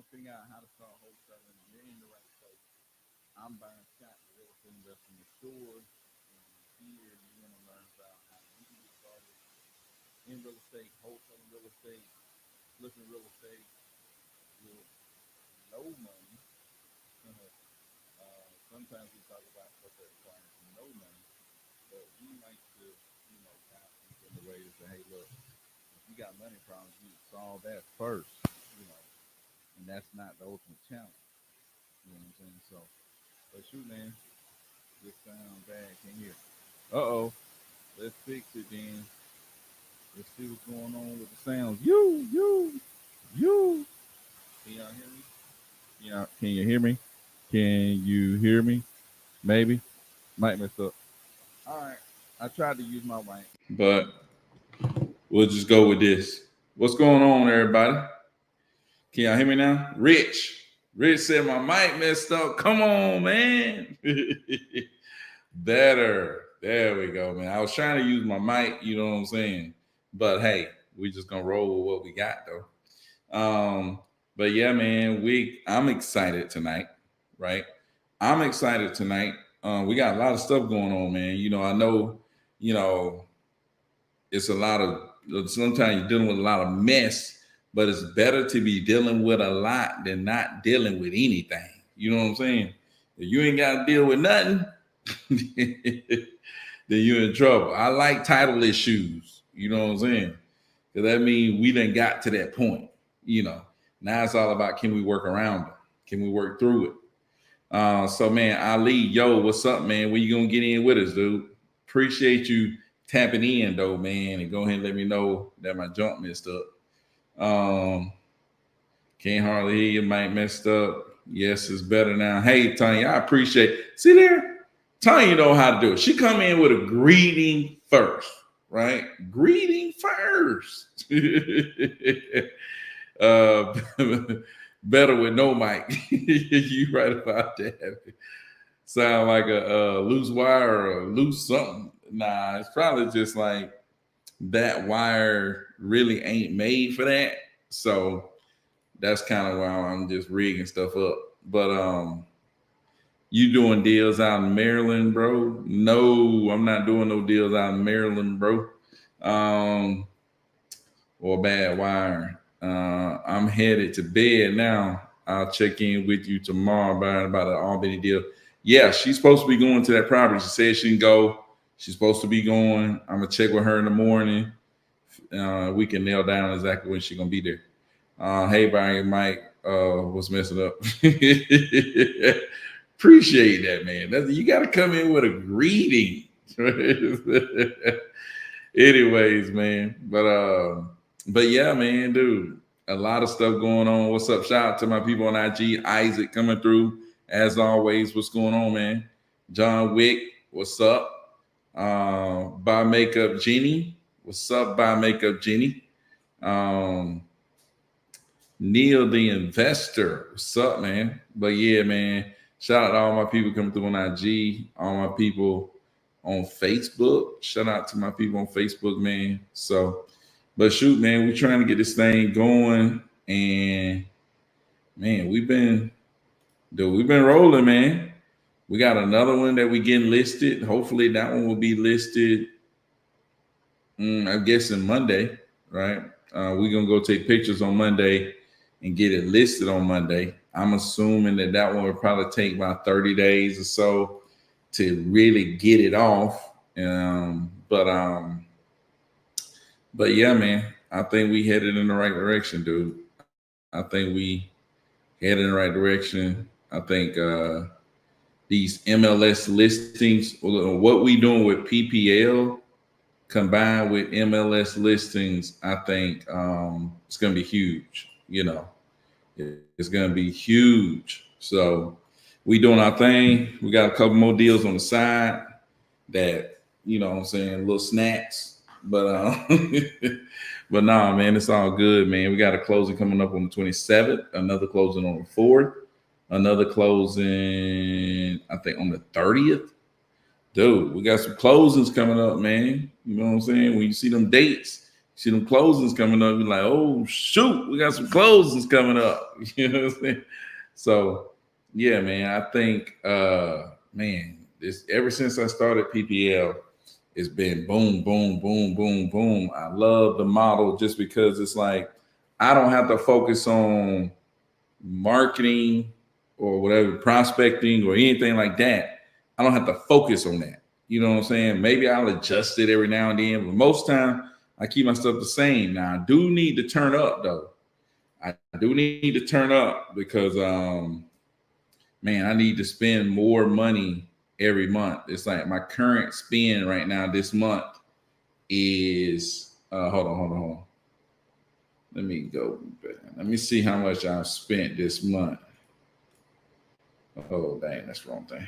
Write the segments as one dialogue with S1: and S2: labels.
S1: to figure out how to start wholesaling, you're in the right place. I'm Byron Scott, the real estate investor in the store. And here you're going to learn about how you can get started in real estate, wholesaling real estate, flipping real estate with no money. Sometimes we talk about stuff that requires no money, but we like to, guide people in the way to say, hey, look, if you got money problems, you solve that first, you know, and that's not the ultimate challenge. You know what I'm saying? So, but shoot, man, this sound bad. Can't hear. Uh oh. Let's fix it then. Let's see what's going on with the sounds. You. Can y'all hear me? Yeah. Can you hear me? Can you hear me? Maybe. Might mess up. All right. I tried to use my mic, but we'll just go with this. What's going on, everybody? Can y'all hear me now? Rich said my mic messed up. Come on, man. Better. There we go, man. I was trying to use my mic, you know what I'm saying? But hey, we just gonna roll with what we got though. But yeah, man, I'm excited tonight, right? I'm excited tonight. We got a lot of stuff going on, man. I know, it's a lot of, sometimes you're dealing with a lot of mess, but it's better to be dealing with a lot than not dealing with anything. You know what I'm saying? If you ain't got to deal with nothing, then you're in trouble. I like title issues. You know what I'm saying? Because that means we done got to that point. Now it's all about, can we work around it? Can we work through it? So man, Ali, yo, what's up, man? When you gonna get in with us, dude? Appreciate you tapping in though, man, and go ahead and let me know that my jump messed up. Can't hardly hear you, mic messed up. Yes, it's better now. Hey, Tanya, I appreciate. See there, Tanya know how to do it. She come in with a greeting first, right? Greeting first. Better with no mic. You right about that. Sound like a loose wire or a loose something. Nah, it's probably just like that wire really ain't made for that. So that's kind of why I'm just rigging stuff up. But you doing deals out in Maryland, bro? No, I'm not doing no deals out in Maryland, bro. Or bad wire. I'm headed to bed now. I'll check in with you tomorrow about the Albany deal. Yeah, she's supposed to be going to that property. She said she can go. She's supposed to be going. I'm gonna check with her in the morning. We can nail down exactly when she's gonna be there. Hey, Brian, Mike, what's messing up? Appreciate that, man. You got to come in with a greeting. Anyways, man. But yeah, man, dude, a lot of stuff going on. What's up? Shout out to my people on IG. Isaac coming through as always. What's going on, man? John Wick, what's up? Buy Makeup Jenny, what's up? Buy Makeup Jenny. Neil the Investor, what's up, man? But yeah, man, shout out to all my people coming through on IG, all my people on Facebook. Shout out to my people on Facebook, man. So, but shoot, man, we're trying to get this thing going, and man, we've been rolling, man. We got another one that we getting listed. Hopefully, that one will be listed. I'm guessing Monday, right? We're gonna go take pictures on Monday and get it listed on Monday. I'm assuming that one will probably take about 30 days or so to really get it off. But yeah, man, I think we headed in the right direction, dude. I think we headed in the right direction. I think these MLS listings, what we doing with PPL combined with MLS listings, I think it's going to be huge. It's going to be huge. So we doing our thing. We got a couple more deals on the side that, what I'm saying, little snacks. But but nah, man, it's all good, man. We got a closing coming up on the 27th, another closing on the 4th, another closing, I think, on the 30th. Dude, we got some closings coming up, man. You know what I'm saying? When you see them dates, see them closings coming up, you're like, oh shoot, we got some closings coming up. You know what I'm saying? So yeah, man, I think man, this ever since I started PPL, it's been boom, boom, boom, boom, boom. I love the model just because it's like I don't have to focus on marketing or whatever, prospecting or anything like that. I don't have to focus on that. You know what I'm saying? Maybe I'll adjust it every now and then, but most time I keep my stuff the same. Now I do need to turn up though. I do need to turn up because man, I need to spend more money every month. It's like my current spend right now this month is hold on. Let me go back. Let me see how much I've spent this month. Oh dang, that's the wrong thing.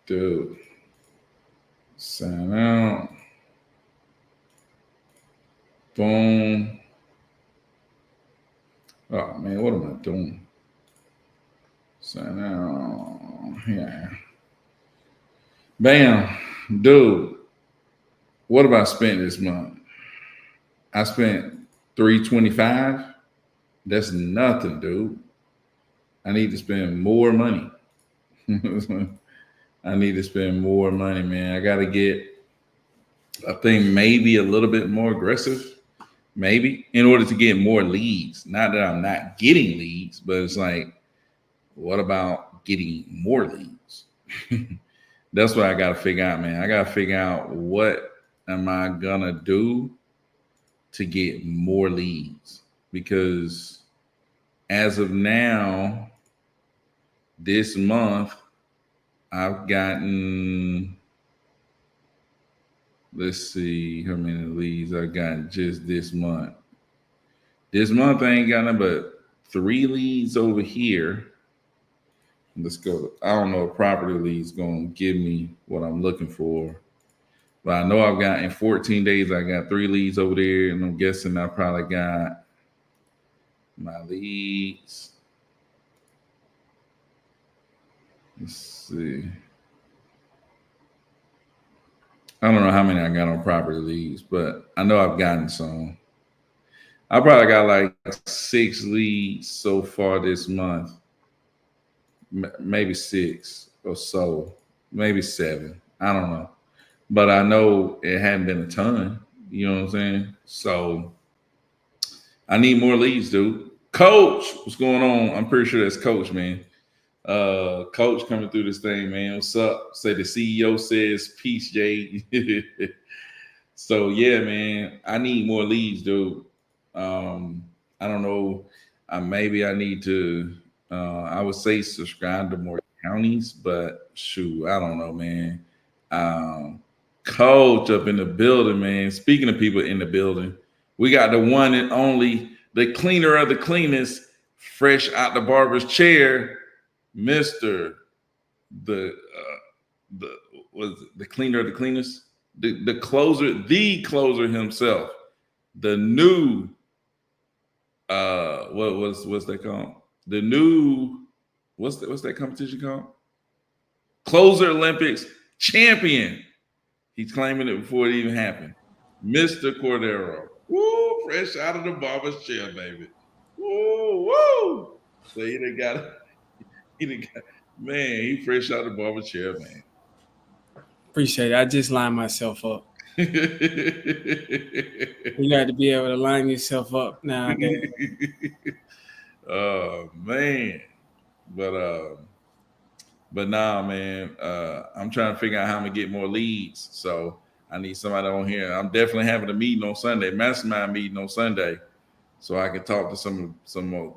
S1: Dude. Sign out. Boom. Oh man, what am I doing? Sign out. Yeah. Bam. Dude. What have I spent this month? I spent 325. That's nothing, dude. I need to spend more money. I need to spend more money, man. I gotta get, I think maybe a little bit more aggressive, maybe, in order to get more leads. Not that I'm not getting leads, but it's like, what about getting more leads? That's what I gotta figure out, man. I gotta figure out what am I gonna do to get more leads, because as of now, this month, I've gotten, let's see how many leads I got just this month. This month, I ain't got nothing but 3 leads over here. Let's go. I don't know if property leads going to give me what I'm looking for. But I know I've got in 14 days, I got 3 leads over there. And I'm guessing I probably got my leads. Let's see. I don't know how many I got on property leads, but I know I've gotten some. I probably got like 6 leads so far this month. Maybe 6 or so, maybe 7. I don't know. But I know it hadn't been a ton. You know what I'm saying? So I need more leads, dude. Coach, what's going on? I'm pretty sure that's Coach, man. Coach coming through this thing, man. What's up? Say the CEO says peace, Jay. So yeah, man, I need more leads, dude. I don't know. Maybe I need to. I would say subscribe to more counties, but shoot, I don't know, man. Coach up in the building, man. Speaking of people in the building, we got the one and only, the cleaner of the cleanest, fresh out the barber's chair, Mister the was the cleaner of the cleanest, the closer himself, the new what's that called? The new what's that competition called? Closer Olympics champion. He's claiming it before it even happened. Mr. Cordero. Woo, fresh out of the barber's chair, baby. Woo, woo. So he done got, man, he fresh out of the barber chair, man.
S2: Appreciate it. I just lined myself up. You got to be able to line yourself up nowadays.
S1: Oh man. But nah, man. I'm trying to figure out how I'm gonna get more leads. So I need somebody on here. I'm definitely having a meeting on Sunday, mastermind meeting on Sunday, so I can talk to some more,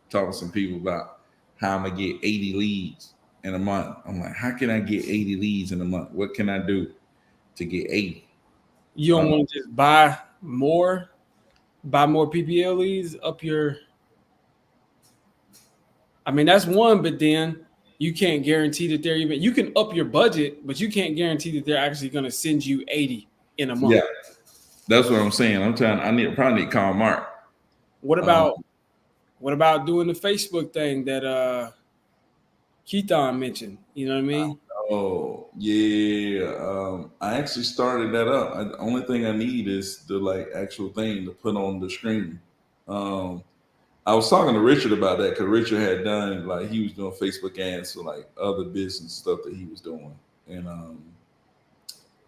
S1: talk to some people about how I'm gonna get 80 leads in a month. I'm like, how can I get 80 leads in a month? What can I do to get 80?
S2: You don't want to just buy more PPL leads up your. I mean, that's one, but then you can't guarantee that they're even. You can up your budget, but you can't guarantee that they're actually going to send you 80 in a month.
S1: Yeah, that's what I'm saying. I probably need to call Mark.
S2: What about doing the Facebook thing that Keaton mentioned? You know what I mean?
S1: Oh yeah, I actually started that up. The only thing I need is the like actual thing to put on the screen. Um, I was talking to Richard about that because Richard had done like he was doing Facebook ads for like other business stuff that he was doing, and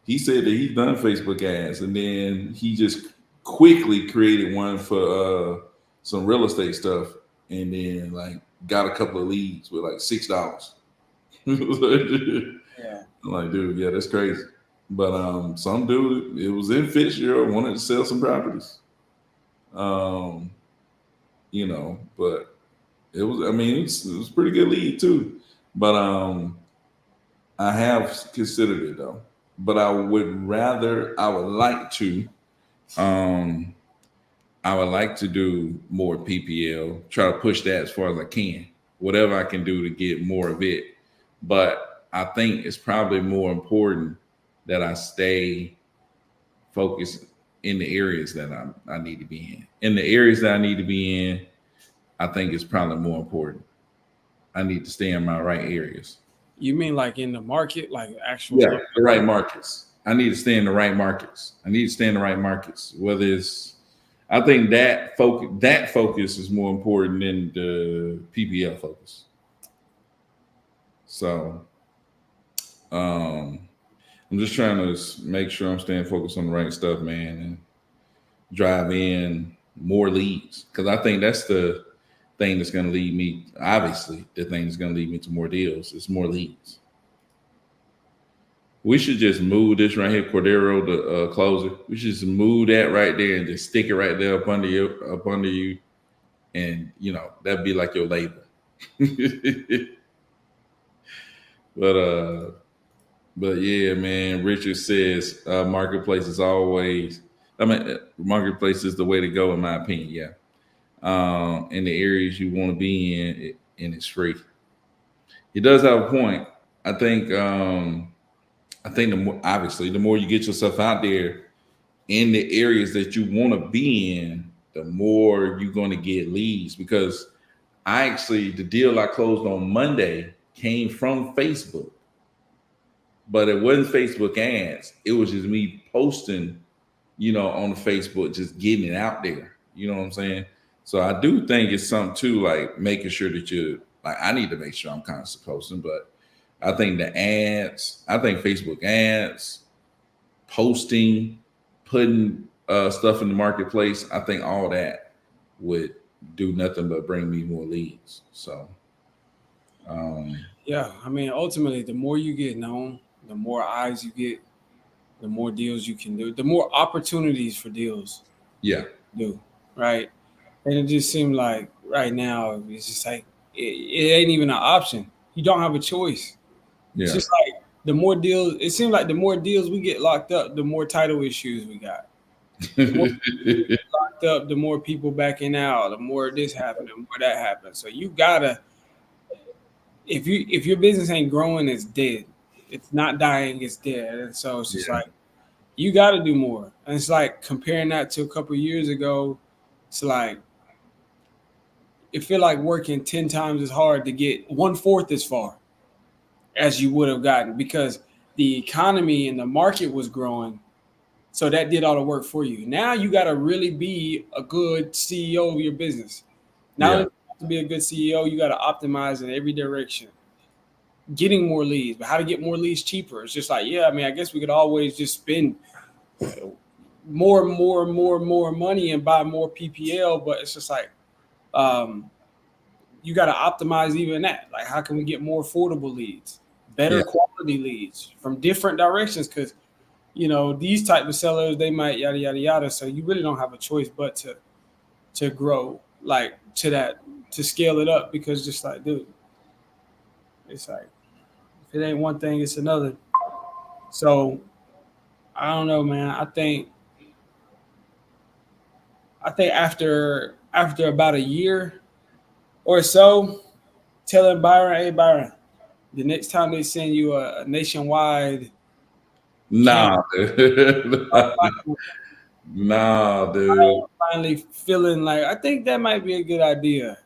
S1: he said that he's done Facebook ads, and then he just quickly created one for some real estate stuff, and then like got a couple of leads with like $6.
S2: Yeah.
S1: I'm like, dude, yeah, that's crazy. But some dude, it was in Fitzgerald, wanted to sell some properties. Um, but it was, I mean, it was pretty good lead too. But I have considered it though. But I would like to, um, I would like to do more PPL, try to push that as far as I can, whatever I can do to get more of it. But I think it's probably more important that I stay focused in the areas that I need to be in. In the areas that I need to be in, I think it's probably more important. I need to stay in my right areas.
S2: You mean like in the market, like actual
S1: Yeah,
S2: look?
S1: the right markets. I need to stay in the right markets. I need to stay in the right markets. Whether it's, I think that focus is more important than the PPL focus. So um, I'm just trying to make sure I'm staying focused on the right stuff, man, and drive in more leads because I think that's the thing that's going to lead me. Obviously, the thing that's going to lead me to more deals is more leads. We should just move this right here, Cordero, the closer. We should just move that right there and just stick it right there up under you, and that'd be like your label. but but yeah, man. Richard says marketplace is always. I mean, marketplace is the way to go, in my opinion. Yeah, in the areas you want to be in, and it's free. He does have a point. I think. I think the more, obviously, the more you get yourself out there in the areas that you want to be in, the more you're going to get leads. Because the deal I closed on Monday came from Facebook, but it wasn't Facebook ads. It was just me posting, on the Facebook, just getting it out there. You know what I'm saying? So I do think it's something too, like making sure that you like. I need to make sure I'm constantly posting, but I think the ads, I think Facebook ads, posting, putting stuff in the marketplace, I think all that would do nothing but bring me more leads. So, um,
S2: Yeah, I mean, ultimately, the more you get known, the more eyes you get, the more deals you can do, the more opportunities for deals
S1: yeah,
S2: do, right? And it just seemed like right now it's just like it ain't even an option. You don't have a choice. It's
S1: yeah,
S2: just like the more deals. It seems like the more deals we get locked up, the more title issues we got. The more we get locked up, the more people backing out, the more this happened, the more that happened. So you gotta, if your business ain't growing, it's dead. It's not dying, it's dead. And so it's just
S1: yeah,
S2: like you got to do more. And it's like comparing that to a couple of years ago. It's like it feel like working 10 times as hard to get one fourth as far as you would have gotten because the economy and the market was growing. So that did all the work for you. Now you got to really be a good CEO of your business. Not
S1: yeah,
S2: only to be a good CEO, you got to optimize in every direction. Getting more leads, but how to get more leads cheaper. It's just like, yeah, I mean, I guess we could always just spend more money and buy more PPL, but it's just like um, you got to optimize even that. Like, how can we get more affordable leads,
S1: yeah,
S2: better quality leads from different directions? Because these type of sellers they might yada yada yada. So you really don't have a choice but to grow like to that to scale it up because just like dude, it's like if it ain't one thing, it's another. So I don't know, man. I think after about a year or so, telling Byron, hey Byron, the next time they send you a nationwide camp,
S1: nah, dude. Nah, dude.
S2: finally feeling like I think that might be a good idea.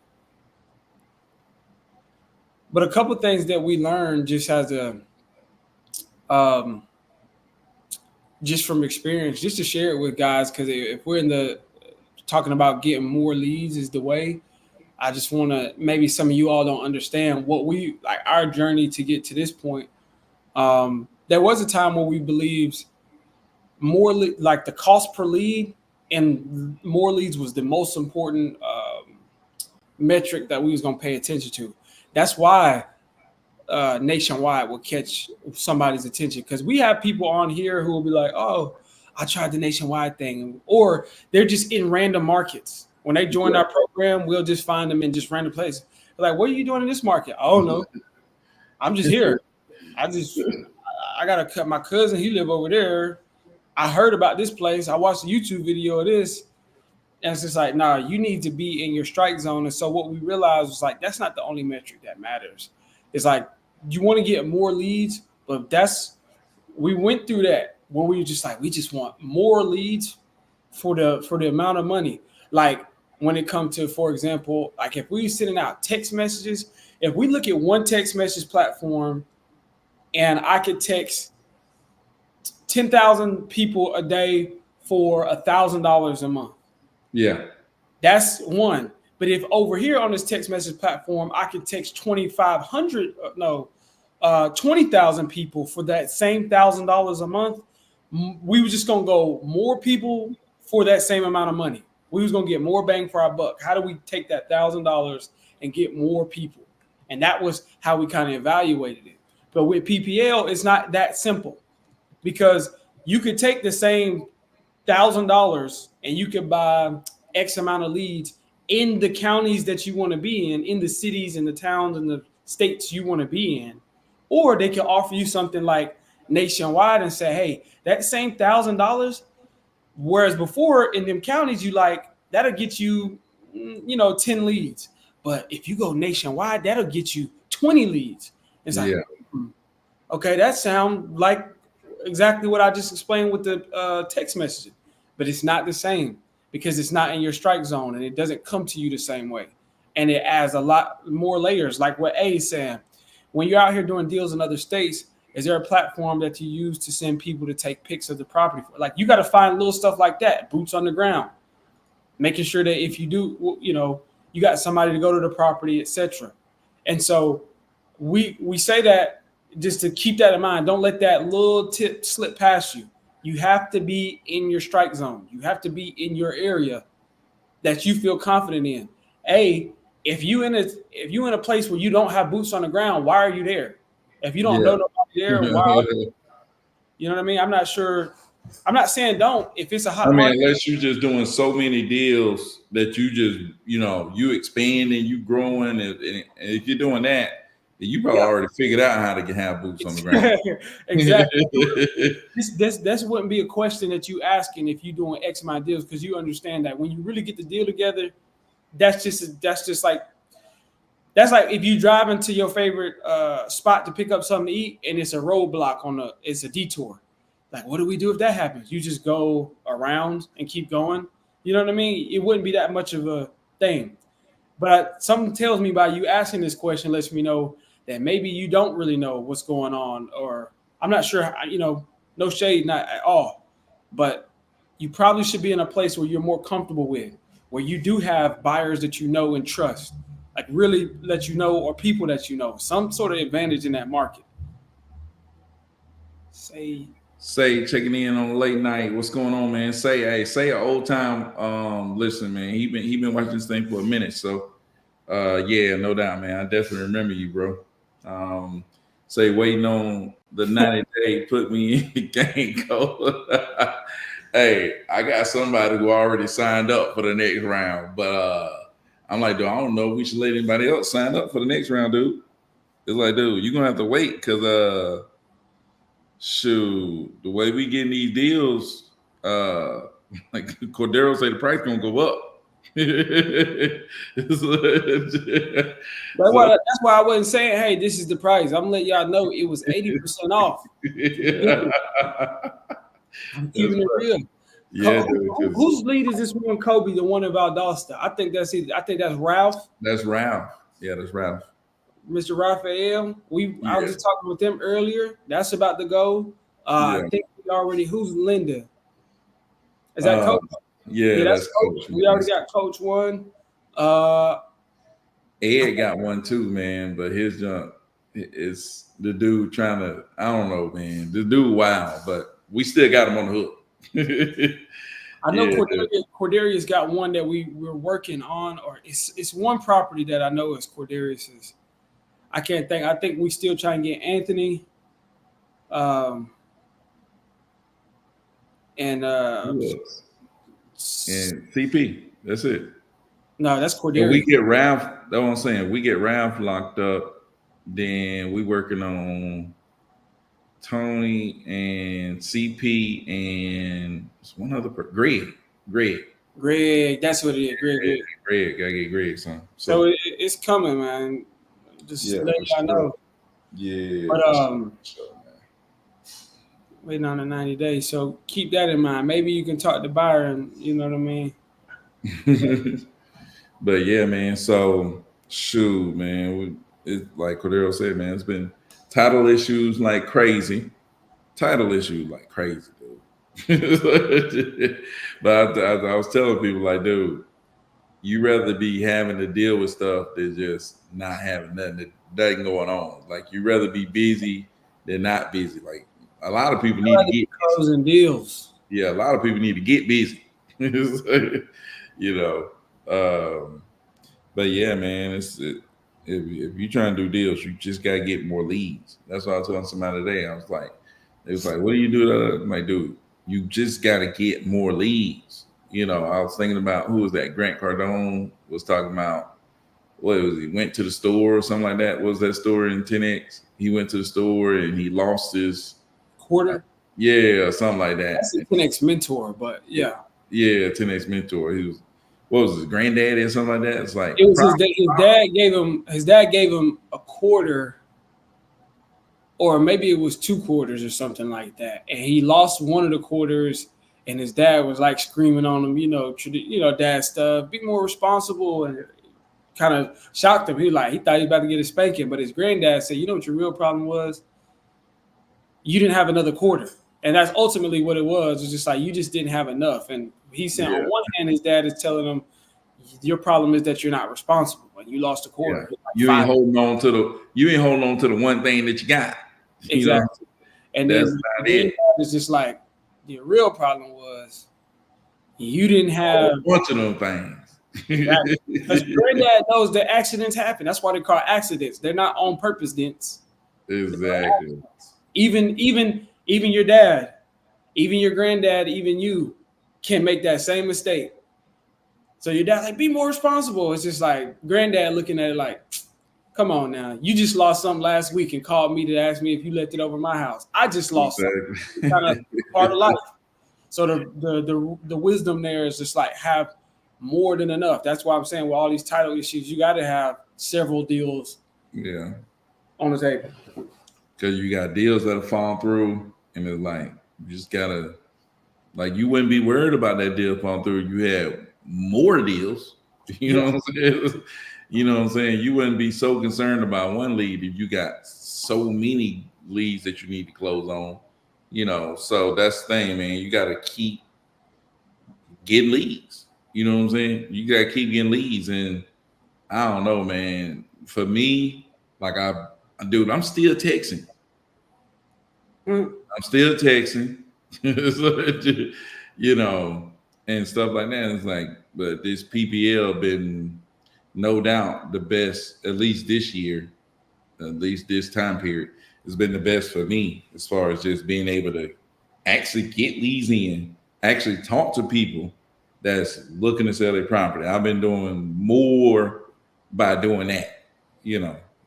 S2: But a couple things that we learned just as a Um, just from experience, just to share it with guys, because if we're in the talking about getting more leads is the way. I just want to maybe some of you all don't understand what we like our journey to get to this point. There was a time where we believed like the cost per lead and more leads was the most important metric that we was gonna pay attention to. That's why Nationwide will catch somebody's attention because we have people on here who will be like, "Oh, I tried the Nationwide thing," or they're just in random markets. When they join
S1: Yeah.
S2: our program, we'll just find them in just random places. They're like, "What are you doing in this market?" I don't know. I'm just here. I gotta cut my cousin. He live over there. I heard about this place. I watched a YouTube video of this. And it's just like, nah, you need to be in your strike zone. And so what we realized was like, that's not the only metric that matters. It's like you want to get more leads, but we went through that where we were just like, we just want more leads for the amount of money. Like when it comes to, for example, like if we sending out text messages, if we look at one text message platform and I could text 10,000 people a day for $1,000 a month.
S1: Yeah.
S2: That's one. But if over here on this text message platform, I could text 2,500, no, 20,000 people for that same $1,000 a month, we were just gonna go more people for that same amount of money. We was gonna get more bang for our buck. How do we take that $1,000 and get more people? And that was how we kind of evaluated it. But with PPL, it's not that simple because you could take the same $1,000 and you could buy X amount of leads in the counties that you want to be in the cities and the towns and the states you want to be in. Or they can offer you something like Nationwide and say, hey, that same $1,000, whereas before in them counties, you like that'll get you, 10 leads. But if you go Nationwide, that'll get you 20 leads. It's like,
S1: Yeah.
S2: okay, that sounds like exactly what I just explained with the text messaging, but it's not the same because it's not in your strike zone and it doesn't come to you the same way. And it adds a lot more layers, like what A is saying. When you're out here doing deals in other states, is there a platform that you use to send people to take pics of the property? Like you got to find little stuff like that, boots on the ground, making sure that if you do, you got somebody to go to the property, etc. And so we say that just to keep that in mind. Don't let that little tip slip past you. You have to be in your strike zone. You have to be in your area that you feel confident in. If you in a place where you don't have boots on the ground, why are you there? If you don't know
S1: Yeah.
S2: nobody there, why? You know what I mean? I'm not sure. I'm not saying don't. If it's a
S1: I
S2: hot
S1: mean,
S2: market,
S1: unless you're just doing so many deals that you just, you expanding, you growing, and if you're doing that, then you probably
S2: yeah,
S1: already figured out how to have boots on the ground.
S2: exactly. This wouldn't be a question that you asking if you're doing X amount of deals because you understand that when you really get the deal together, that's like if you drive into your favorite spot to pick up something to eat and it's a roadblock it's a detour. Like, what do we do if that happens? You just go around and keep going. You know what I mean? It wouldn't be that much of a thing. But something tells me by you asking this question lets me know that maybe you don't really know what's going on, or I'm not sure. No shade, not at all, but you probably should be in a place where you're more comfortable with, where you do have buyers that you know and trust, like really let you know, or people that you know, some sort of advantage in that market. Say,
S1: Say checking in on a late night. What's going on, man? Say an old time listen, man. He been watching this thing for a minute. So yeah, no doubt, man. I definitely remember you, bro. Say waiting on the 90 day put me in game code. Hey, I got somebody who already signed up for the next round, but I'm like, dude, I don't know if we should let anybody else sign up for the next round, dude. It's like, dude, you're gonna have to wait because shoot, the way we getting these deals, like Cordero say the price gonna go up. So
S2: that's why I wasn't saying, hey, this is the price. I'm letting y'all know it was 80% off.
S1: yeah,
S2: I'm
S1: that's
S2: keeping it
S1: right.
S2: real.
S1: Yeah, dude, because
S2: Whose lead is this one, Kobe? The one in Valdosta? I think that's Ralph.
S1: that's Ralph. Yeah, that's Ralph.
S2: Mr. Raphael. I was
S1: Yeah,
S2: just talking with them earlier. That's about to go. I
S1: yeah.
S2: think we already. Who's Linda? Is that
S1: Uh,
S2: Coach?
S1: yeah,
S2: Yeah, that's
S1: that's
S2: Coach.
S1: coach.
S2: We already got Coach one. Uh, I
S1: Ed
S2: think
S1: got one too, man, but his jump is the dude trying to. I don't know, man. The dude, wow, but we still got him on the hook.
S2: I know
S1: Yeah,
S2: Cordarius got one that we're working on, or it's one property that I know is Cordarius's. I can't think. I think we still trying to get Anthony. Um, and
S1: who else? And CP. That's it.
S2: no, that's
S1: And we
S2: Cordarius.
S1: get Ralph. That's what I'm saying. We get Ralph locked up. Then we working on Tony and CP and one other Greg. Greg.
S2: Greg, that's what it is. Greg.
S1: Greg. Gotta get Greg son.
S2: So
S1: So
S2: it's coming, man. Just
S1: yeah,
S2: let
S1: for
S2: y'all
S1: sure.
S2: know.
S1: Yeah,
S2: But
S1: for sure. For sure,
S2: waiting on the 90 days. So keep that in mind. Maybe you can talk to Byron. You know what I mean?
S1: man. But yeah, man. So shoot, man. It's like Cordero said, man. It's been title issues like crazy. Title issues like crazy, dude. But I was telling people like, dude, you rather be having to deal with stuff than just not having nothing going on. Like you rather be busy than not busy. Like a lot of people
S2: I
S1: need to
S2: like to be
S1: get busy.
S2: closing deals.
S1: Yeah, a lot of people need to get busy. you know. Um, but yeah, man, if you trying to do deals, you just gotta get more leads. That's what I was telling somebody today. I was like, it was like, what do you do? I'm like, dude, you just gotta get more leads. I was thinking about who was that? Grant Cardone was talking about what was he went to the store or something like that. What was that store in 10X? He went to the store and he lost his
S2: Quarter.
S1: yeah, or something like that.
S2: That's a 10X mentor, but yeah.
S1: Yeah, 10X mentor. He was what was his granddaddy or something like that? It's like
S2: It was his dad gave him a quarter, or maybe it was 2 quarters or something like that. And he lost one of the quarters, and his dad was like screaming on him, dad stuff, be more responsible, and kind of shocked him. He thought he was about to get a spanking, but his granddad said, you know what your real problem was? You didn't have another quarter. And that's ultimately what it was. It's just like you just didn't have enough. And he said on
S1: yeah,
S2: one hand, his dad is telling him, your problem is that you're not responsible and you lost a
S1: yeah.
S2: quarter. Like five.
S1: You ain't holding on to the one thing that you got. You know,
S2: Exactly. And
S1: that's
S2: then
S1: not
S2: granddad
S1: it.
S2: is just like the real problem was you didn't
S1: A
S2: have
S1: bunch of them things.
S2: exactly because granddad knows that accidents happen. That's why they're called accidents. They're not on purpose dents.
S1: Exactly.
S2: Even your dad, even your granddad, even you can make that same mistake. So your dad like be more responsible. It's just like granddad looking at it like, come on now, you just lost something last week and called me to ask me if you left it over my house. I just lost something. It's kind of
S1: Exactly.
S2: part of life. So the wisdom there is just like have more than enough. That's why I'm saying with all these title issues, you got to have several deals
S1: Yeah.
S2: on the table.
S1: Because you got deals that have fallen through, and it's like you just gotta like you wouldn't be worried about that deal falling through. You had more deals. You
S2: Yeah,
S1: know what I'm saying? You know what I'm saying? You wouldn't be so concerned about one lead if you got so many leads that you need to close on. So that's the thing, man. You gotta keep getting leads. You know what I'm saying? You gotta keep getting leads. And I don't know, man. For me, like dude, I'm still texting.
S2: mm,
S1: I'm still texting, So, you know, and stuff like that. It's like, but this PPL been no doubt the best, at least this year, at least this time period, has been the best for me as far as just being able to actually get leads in, actually talk to people that's looking to sell their property. I've been doing more by doing that.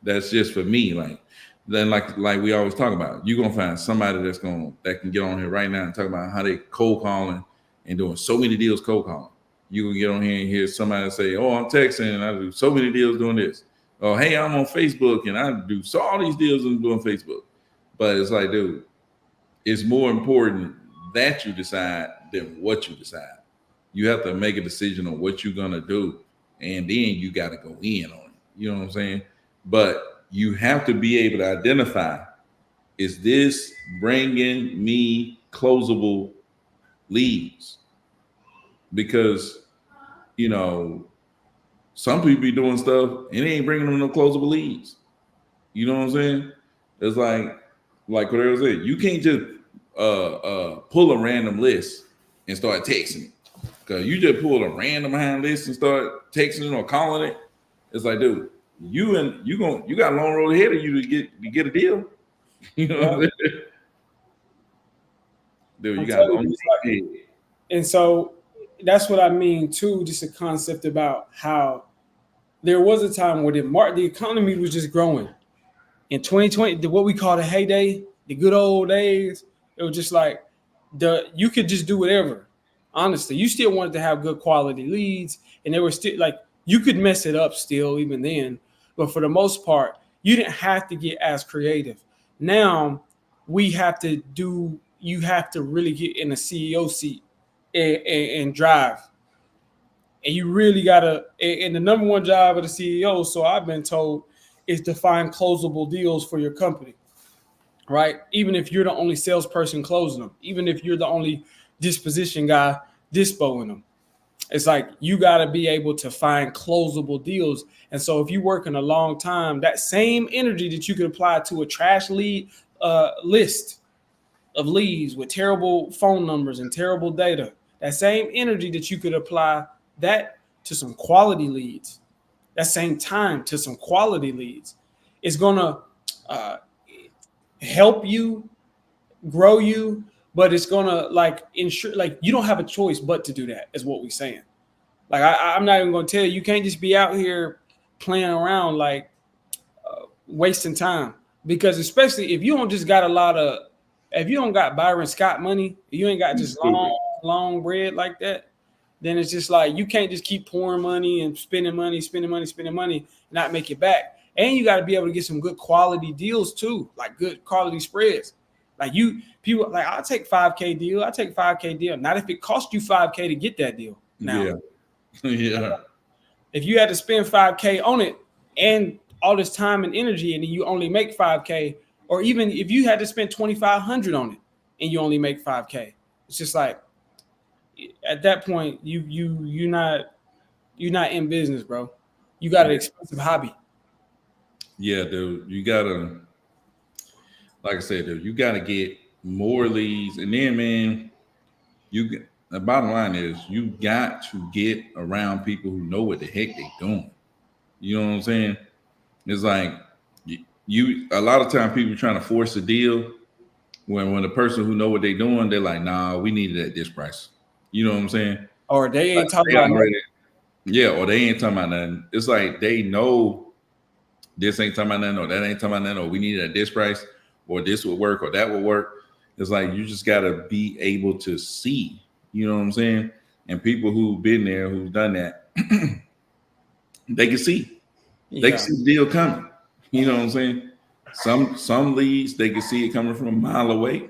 S1: That's just for me. Like then, like we always talk about, you're gonna find somebody that can get on here right now and talk about how they cold calling and doing so many deals cold calling. You can get on here and hear somebody say, "Oh, I'm texting and I do so many deals doing this." Oh, hey, I'm on Facebook and I do so all these deals and doing Facebook. But it's like, dude, it's more important that you decide than what you decide. You have to make a decision on what you're gonna do, and then you got to go in on it. You know what I'm saying? But you have to be able to identify, is this bringing me closable leads? Because, you know, some people be doing stuff and it ain't bringing them no closable leads. You know what I'm saying? It's like what I was saying. You can't just pull a random list and start texting it. Cause you just pull a random behind list and start texting it or calling it. It's like, dude, you got a long road ahead of you to get a deal. You know what I'm
S2: Yeah,
S1: saying? Dude, you
S2: I'm
S1: got a
S2: telling
S1: long
S2: you,
S1: road
S2: it's like,
S1: ahead.
S2: and so that's what I mean too. Just a concept about how there was a time where the economy was just growing. In 2020, what we call the heyday, the good old days, it was just like you could just do whatever. Honestly, you still wanted to have good quality leads, and they were still like you could mess it up still even then, but for the most part, you didn't have to get as creative. Now we have to do. You have to really get in the CEO seat and drive, and you really gotta. And the number one job of the CEO, so I've been told, is to find closable deals for your company, right? Even if you're the only salesperson closing them, even if you're the only disposition guy dispoing them, it's like you got to be able to find closable deals. And so if you work in a long time, that same energy that you could apply to a trash lead list of leads with terrible phone numbers and terrible data, that same energy that you could apply that to some quality leads, that same time to some quality leads, is gonna uh, help you grow you, but it's gonna like ensure like you don't have a choice but to do that. Is what we're saying. Like I'm not even gonna tell you, you can't just be out here playing around like wasting time, because especially if you don't just got a lot of, if you don't got Byron Scott money, you ain't got
S1: You
S2: just long
S1: stupid.
S2: long bread like that, then it's just like you can't just keep pouring money and spending money, spending money, spending money, and not make it back. And you got to be able to get some good quality deals too, like good quality spreads. Like you people like I'll take 5K deal, I take 5K deal. Not if it cost you 5K to get that deal. Now,
S1: Yeah. Yeah.
S2: if you had to spend 5K on it and all this time and energy and then you only make 5K, or even if you had to spend 2,500 on it and you only make 5K, it's just like at that point you're not in business, bro. You got an
S1: Yeah.
S2: expensive hobby.
S1: Yeah, dude. You gotta, like I said, dude, you gotta get more leads. And then, man, the bottom line is you got to get around people who know what the heck they doing. You know what I'm saying? It's like you a lot of time people trying to force a deal when the person who know what they doing, they're like, nah, we need it at this price. You know what I'm saying?
S2: Or they
S1: Like
S2: ain't talking
S1: they
S2: about nothing.
S1: already, yeah, or they ain't talking about nothing. It's like they know this ain't talking about nothing, or that ain't talking about nothing, or we need it at this price, or this would work, or that would work. It's like you just gotta be able to see, you know what I'm saying? And people who've been there, who've done that, they can see. They can
S2: Yeah.
S1: see the deal coming. You know what I'm saying? Some leads they can see it coming from a mile away.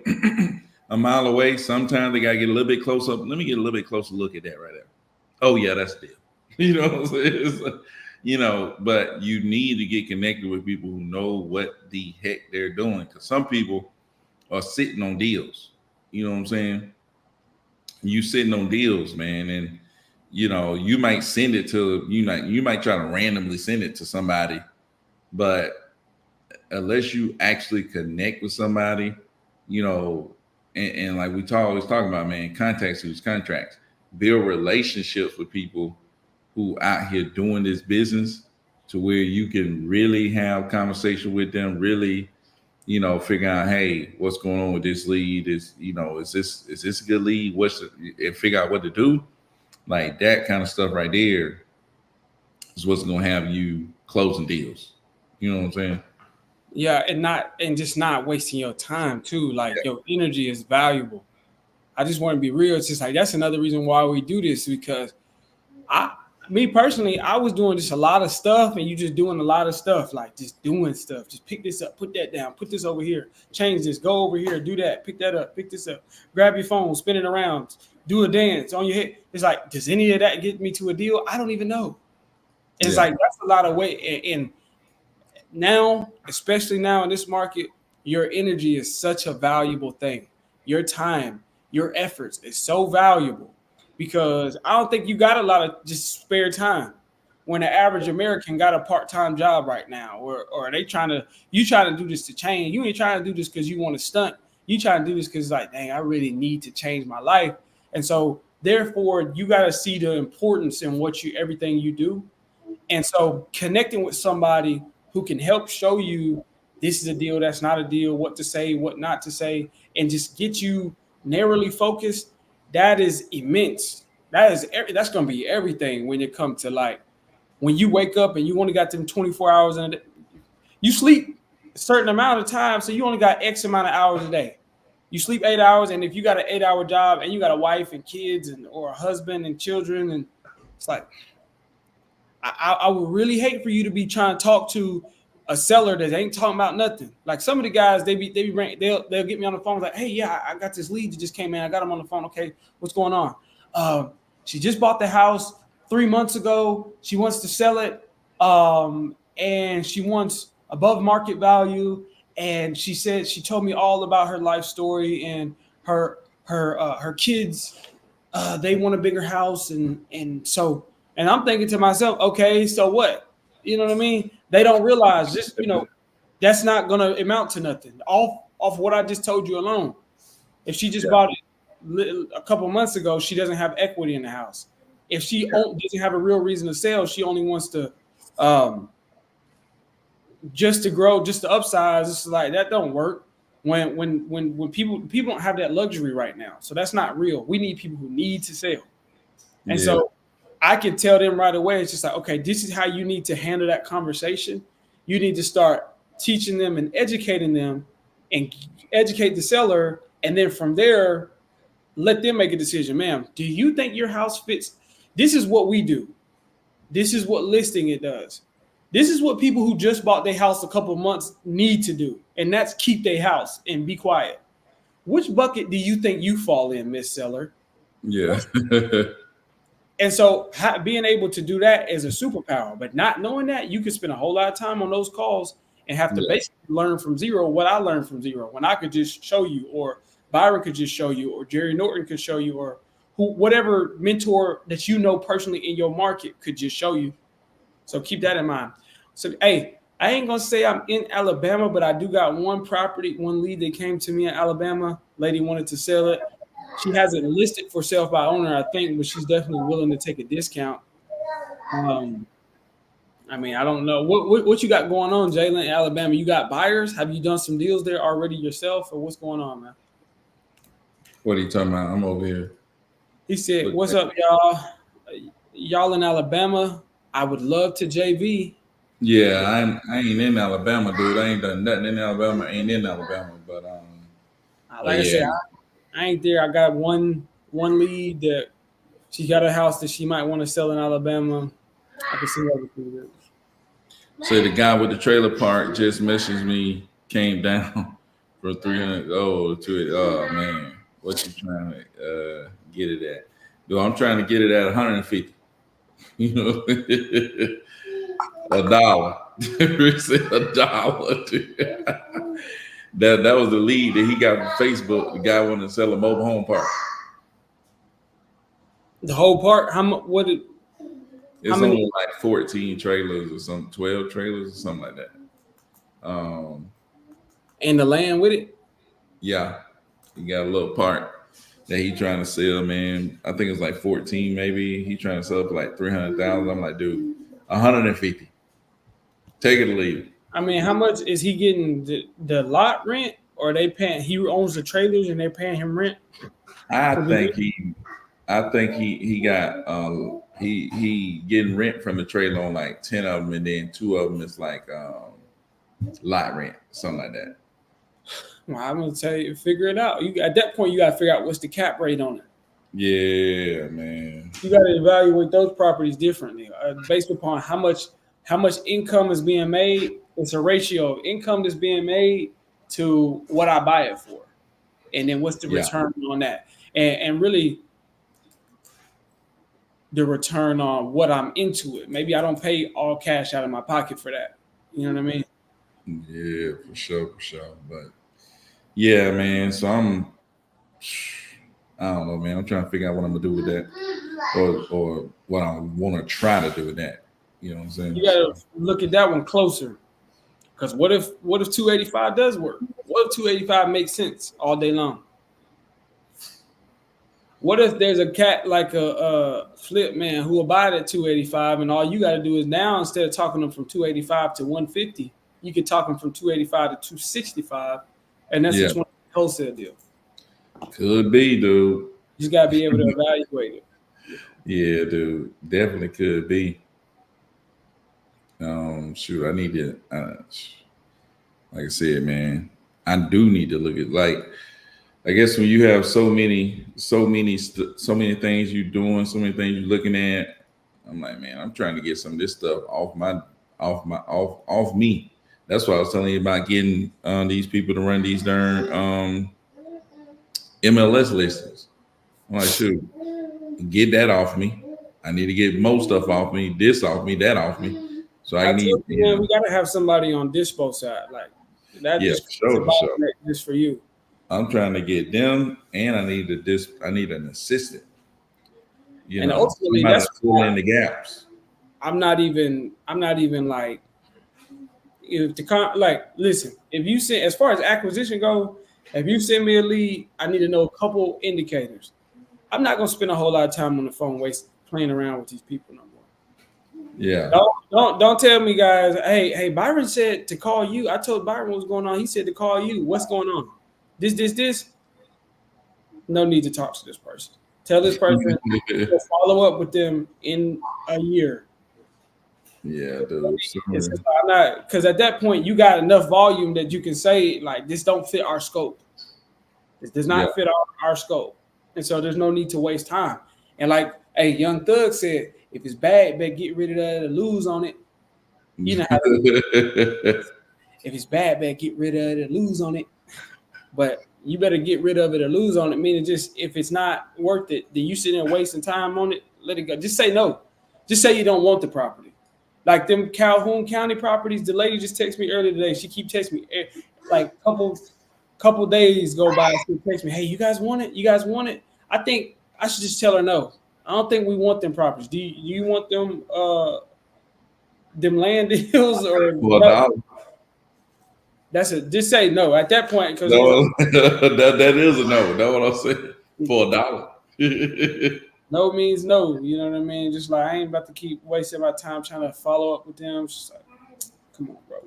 S1: A mile away. Sometimes they gotta get a little bit close up. Let me get a little bit closer look at that right there. Oh yeah, that's the deal. You know what I'm saying? It's like, but you need to get connected with people who know what the heck they're doing. Because some people are sitting on deals. You know what I'm saying? You sitting on deals, man, and you might send it to you might try to randomly send it to somebody, but unless you actually connect with somebody, you know, and like always talking about, man, contacts who's contracts, build relationships with people who out here doing this business to where you can really have conversation with them, really, figure out, hey, what's going on with this lead? Is this a good lead? And figure out what to do. Like that kind of stuff right there is what's gonna have you closing deals. You know what I'm saying?
S2: Yeah, and just not wasting your time too. Like your energy is valuable. I just want to be real. It's just like that's another reason why we do this, because I, me personally, I was doing just a lot of stuff, and you just doing a lot of stuff, like just doing stuff. Just pick this up, put that down, put this over here, change this, go over here, do that, pick that up, pick this up, grab your phone, spin it around, do a dance on your head. It's like, does any of that get me to a deal? I don't even know. It's
S1: Yeah.
S2: like that's a lot of weight, and now, especially now in this market, your energy is such a valuable thing. Your time, your efforts is so valuable because I don't think you got a lot of just spare time. When the average American got a part-time job right now, or they trying to you trying to do this to change. You ain't trying to do this because you want to stunt. You trying to do this because like, dang, I really need to change my life. And so therefore you got to see the importance in what you everything you do, and so connecting with somebody who can help show you this is a deal, that's not a deal, what to say, what not to say, and just get you narrowly focused, that is immense. That's going to be everything when it comes to like when you wake up and you only got them 24 hours in a day. You sleep a certain amount of time, so you only got X amount of hours a day. You sleep 8 hours, and if you got an 8 hour job and you got a wife and kids and or a husband and children, and it's like I would really hate for you to be trying to talk to a seller that ain't talking about nothing. Like some of the guys, they'll get me on the phone like, hey, yeah, I got this lead that just came in. I got him on the phone. Okay, what's going on? She just bought the house 3 months ago. She wants to sell it, and she wants above market value. And she said she told me all about her life story and her kids, they want a bigger house, and I'm thinking to myself, okay, so what? You know what I mean? They don't realize just that's not gonna amount to nothing. Off what I just told you alone. If she just
S1: Yeah.
S2: bought it a couple months ago, she doesn't have equity in the house. If she doesn't have a real reason to sell, she only wants to um, just to grow, just to upsize. It's like that don't work. When people don't have that luxury right now, so that's not real. We need people who need to sell, and
S1: Yeah.
S2: so I can tell them right away. It's just like, okay, this is how you need to handle that conversation. You need to start teaching them and educating them, and educate the seller, and then from there, let them make a decision. Ma'am, do you think your house fits? This is what we do. This is what listing it does. This is what people who just bought their house a couple months need to do, and that's keep their house and be quiet. Which bucket do you think you fall in, Miss Seller?
S1: Yeah.
S2: And so being able to do that is a superpower, but not knowing that, you could spend a whole lot of time on those calls and have to
S1: Yeah.
S2: basically learn from zero what I learned from zero. When I could just show you, or Byron could just show you, or Jerry Norton could show you, or whatever mentor that you know personally in your market could just show you. So keep that in mind. So hey, I ain't gonna say I'm in Alabama, but I do got one property, one lead that came to me in Alabama. Lady wanted to sell it. She has it listed for sale by owner, I think, but she's definitely willing to take a discount. Um, I mean, I don't know what you got going on, Jalen, in Alabama. You got buyers? Have you done some deals there already yourself, or what's going on, man?
S1: What are you talking about? I'm over here.
S2: He said,
S1: Looking
S2: "What's
S1: at-
S2: up, y'all? Y'all in Alabama? I would love to JV.
S1: Yeah, I ain't in Alabama, dude. I ain't done nothing in Alabama. Ain't in Alabama, but
S2: Like I
S1: yeah,
S2: said, I ain't there. I got one lead that she got a house that she might want to sell in Alabama. I can see everything.
S1: so the guy with the trailer park just messaged me, came down for 300. Oh, to it. Oh man, what you trying to get it at? Dude, I'm trying to get it at 150. You know, a dollar. Rick said a dollar. That was the lead that he got from Facebook. The guy wanted to sell a mobile home park.
S2: The whole part, how much? How
S1: It's
S2: many?
S1: only like 14 trailers or something, 12 trailers or something like that.
S2: And the land with it?
S1: Yeah, he got a little park that he trying to sell, man. I think it's like 14, maybe. He trying to sell for like 300,000. I'm like, dude, 150. Take it or leave it.
S2: I mean, how much is he getting the lot rent, or they paying? He owns the trailers and they're paying him rent
S1: I
S2: for the year.
S1: think he, I think he got he getting rent from the trailer on like 10 of them, and then two of them is like lot rent, something like that.
S2: Well, I'm gonna tell you, figure it out. You at that point, you got to figure out what's the cap rate on it.
S1: Yeah, man.
S2: You got to evaluate those properties differently based upon how much income is being made. It's a ratio of income that's being made to what I buy it for, and then what's the
S1: Yeah,
S2: return on that, and really the return on what I'm into it. Maybe I don't pay all cash out of my pocket for that. You know what I mean?
S1: Yeah, for sure, for sure. But yeah, man. So I don't know, man. I'm trying to figure out what I'm gonna do with that, or what I want to try to do with that. You know what I'm saying?
S2: You got to look at that one closer. Because what if 285 does work? What if 285 makes sense all day long? What if there's a cat like a flip man who will buy it at 285, and all you got to do is now, instead of talking them from 285 to 150, you can talk them from 285 to 265, and that's a
S1: Yeah,
S2: 20 wholesale deal.
S1: could be, dude.
S2: You just got to be able to evaluate it.
S1: Yeah, dude. Definitely could be. Shoot, I need to. Like I said, man, I do need to look at like. I guess when you have so many things you're doing, so many things you're looking at, I'm like, man, I'm trying to get some of this stuff off me. That's why I was telling you about getting these people to run these darn MLS listings. I'm like, shoot, get that off me. I need to get most stuff off me, this off me, that off me. So I
S2: I
S1: need,
S2: told you, man, we got to have somebody on dispo side. Like, that
S1: yeah,
S2: just
S1: for
S2: creates a
S1: sure, for sure.
S2: bottleneck just for you.
S1: I'm trying to get them, and I need an assistant.
S2: And ultimately,
S1: Somebody
S2: that's
S1: to fill in the gaps.
S2: I'm not even like, if the like, listen, if you send, as far as acquisition go, if you send me a lead, I need to know a couple indicators. I'm not gonna spend a whole lot of time on the phone playing around with these people no more.
S1: Yeah,
S2: Don't tell me, guys. Hey, Byron said to call you. I told Byron what's going on. He said to call you. What's going on? This. No need to talk to this person. Tell this person to follow up with them in a year.
S1: yeah, dude.
S2: It's
S1: Sorry.
S2: just not, because at that point you got enough volume that you can say like, this don't fit our scope. This does
S1: Yeah.
S2: not fit our scope, and so there's no need to waste time. And like, hey, Young Thug said, if it's bad, better get rid of that and lose on it. You know how if it's bad, better get rid of it and lose on it. But you better get rid of it or lose on it. Meaning, just if it's not worth it, then you sit there wasting time on it. Let it go. Just say no. Just say you don't want the property. Like them Calhoun County properties. The lady just texted me earlier today. She keep texting me like couple days go by. She text me, hey, you guys want it? You guys want it? I think I should just tell her no. I don't think we want them properties. Do you want them land deals or
S1: For a
S2: no?
S1: dollar.
S2: That's it. Just say no at that point, because it's
S1: No, that is a no. That's what I'm saying. For a dollar.
S2: no means no. You know what I mean? Just like, I ain't about to keep wasting my time trying to follow up with them. It's just like, come on, bro.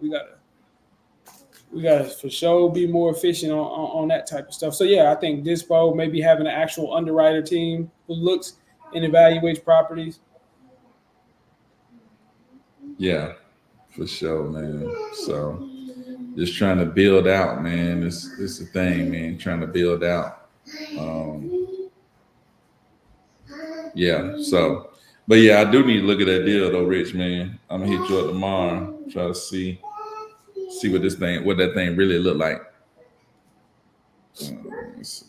S2: We gotta for sure be more efficient on that type of stuff. So yeah, I think Dispo, maybe having an actual underwriter team who looks and evaluates properties.
S1: Yeah, for sure, man. So just trying to build out, man. This the thing, man. Trying to build out. Um, yeah. So, but yeah, I do need to look at that deal though, Rich, man. I'm gonna hit you up tomorrow. Try to see what that thing really look like. Let's see.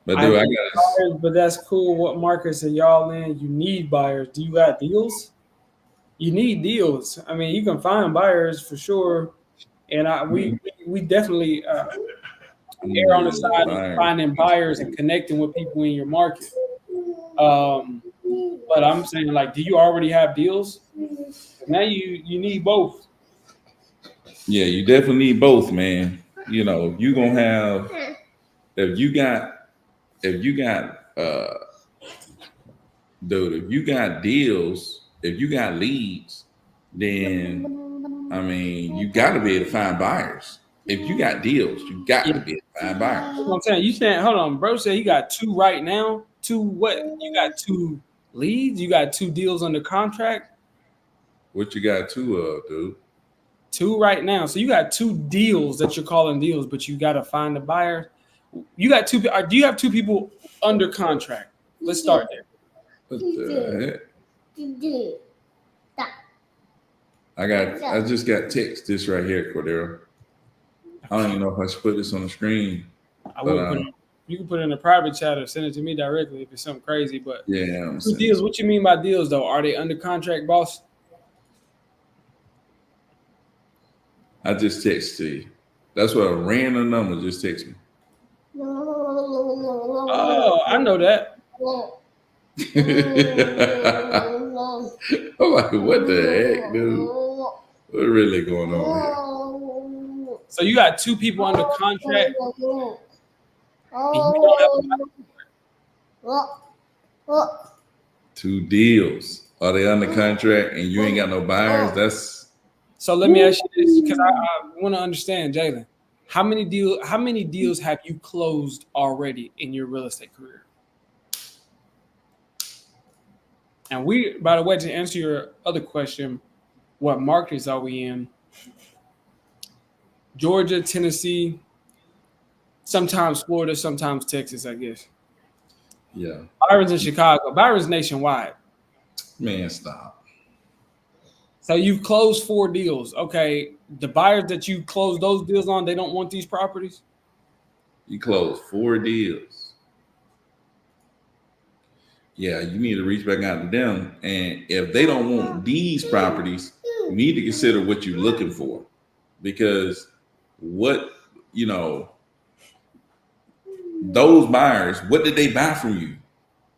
S1: But
S2: I
S1: dude, I
S2: need
S1: got
S2: buyers, but that's cool. What markets are y'all in? You need buyers. Do you got deals? You need deals. I mean, you can find buyers for sure, and we definitely err on the side of
S1: buyer.
S2: finding buyers and connecting with people in your market. Um, but I'm saying, like, do you already have deals? Now you need both.
S1: Yeah, you definitely need both, man. You gonna have if you got if you got dude, if you got deals, if you got leads, then I mean you gotta be able to find buyers. If you got deals, you got
S2: Yeah,
S1: to be able to find buyers.
S2: that's what I'm saying. You saying, hold on, bro? Said he got two right now. Two what? You got two leads. You got two deals under contract.
S1: What you got two of, dude?
S2: Two right now. So you got two deals that you're calling deals, but you got to find the buyer. You got two. Do you have two people under contract? Let's start there.
S1: What the heck? I just got text this right here, Cordero. I don't even know if I should put this on the screen,
S2: I
S1: but
S2: would put it. You can put it in a private chat or send it to me directly if it's something crazy. But
S1: yeah, I'm
S2: two
S1: saying.
S2: deals. What you mean by deals though? Are they under contract, boss?
S1: I just text to you. That's what a random number just text me.
S2: Oh, I know that.
S1: I'm like, what the heck, dude? What's really going on
S2: So you got two people under contract, and you don't have.
S1: here? Two deals. Are they under contract and you ain't got no buyers? That's
S2: So let me ask you this, because I want to understand, Jalen. How many deals have you closed already in your real estate career? And we, by the way, to answer your other question, what markets are we in? Georgia, Tennessee, sometimes Florida, sometimes Texas, I guess.
S1: yeah.
S2: Byron's in Chicago. Byron's nationwide.
S1: Man, stop.
S2: So you've closed 4 deals. Okay, the buyers that you closed those deals on, they don't want these properties.
S1: You closed 4 deals. Yeah, you need to reach back out to them. And if they don't want these properties, you need to consider what you're looking for. Because what, you know, those buyers, what did they buy from you?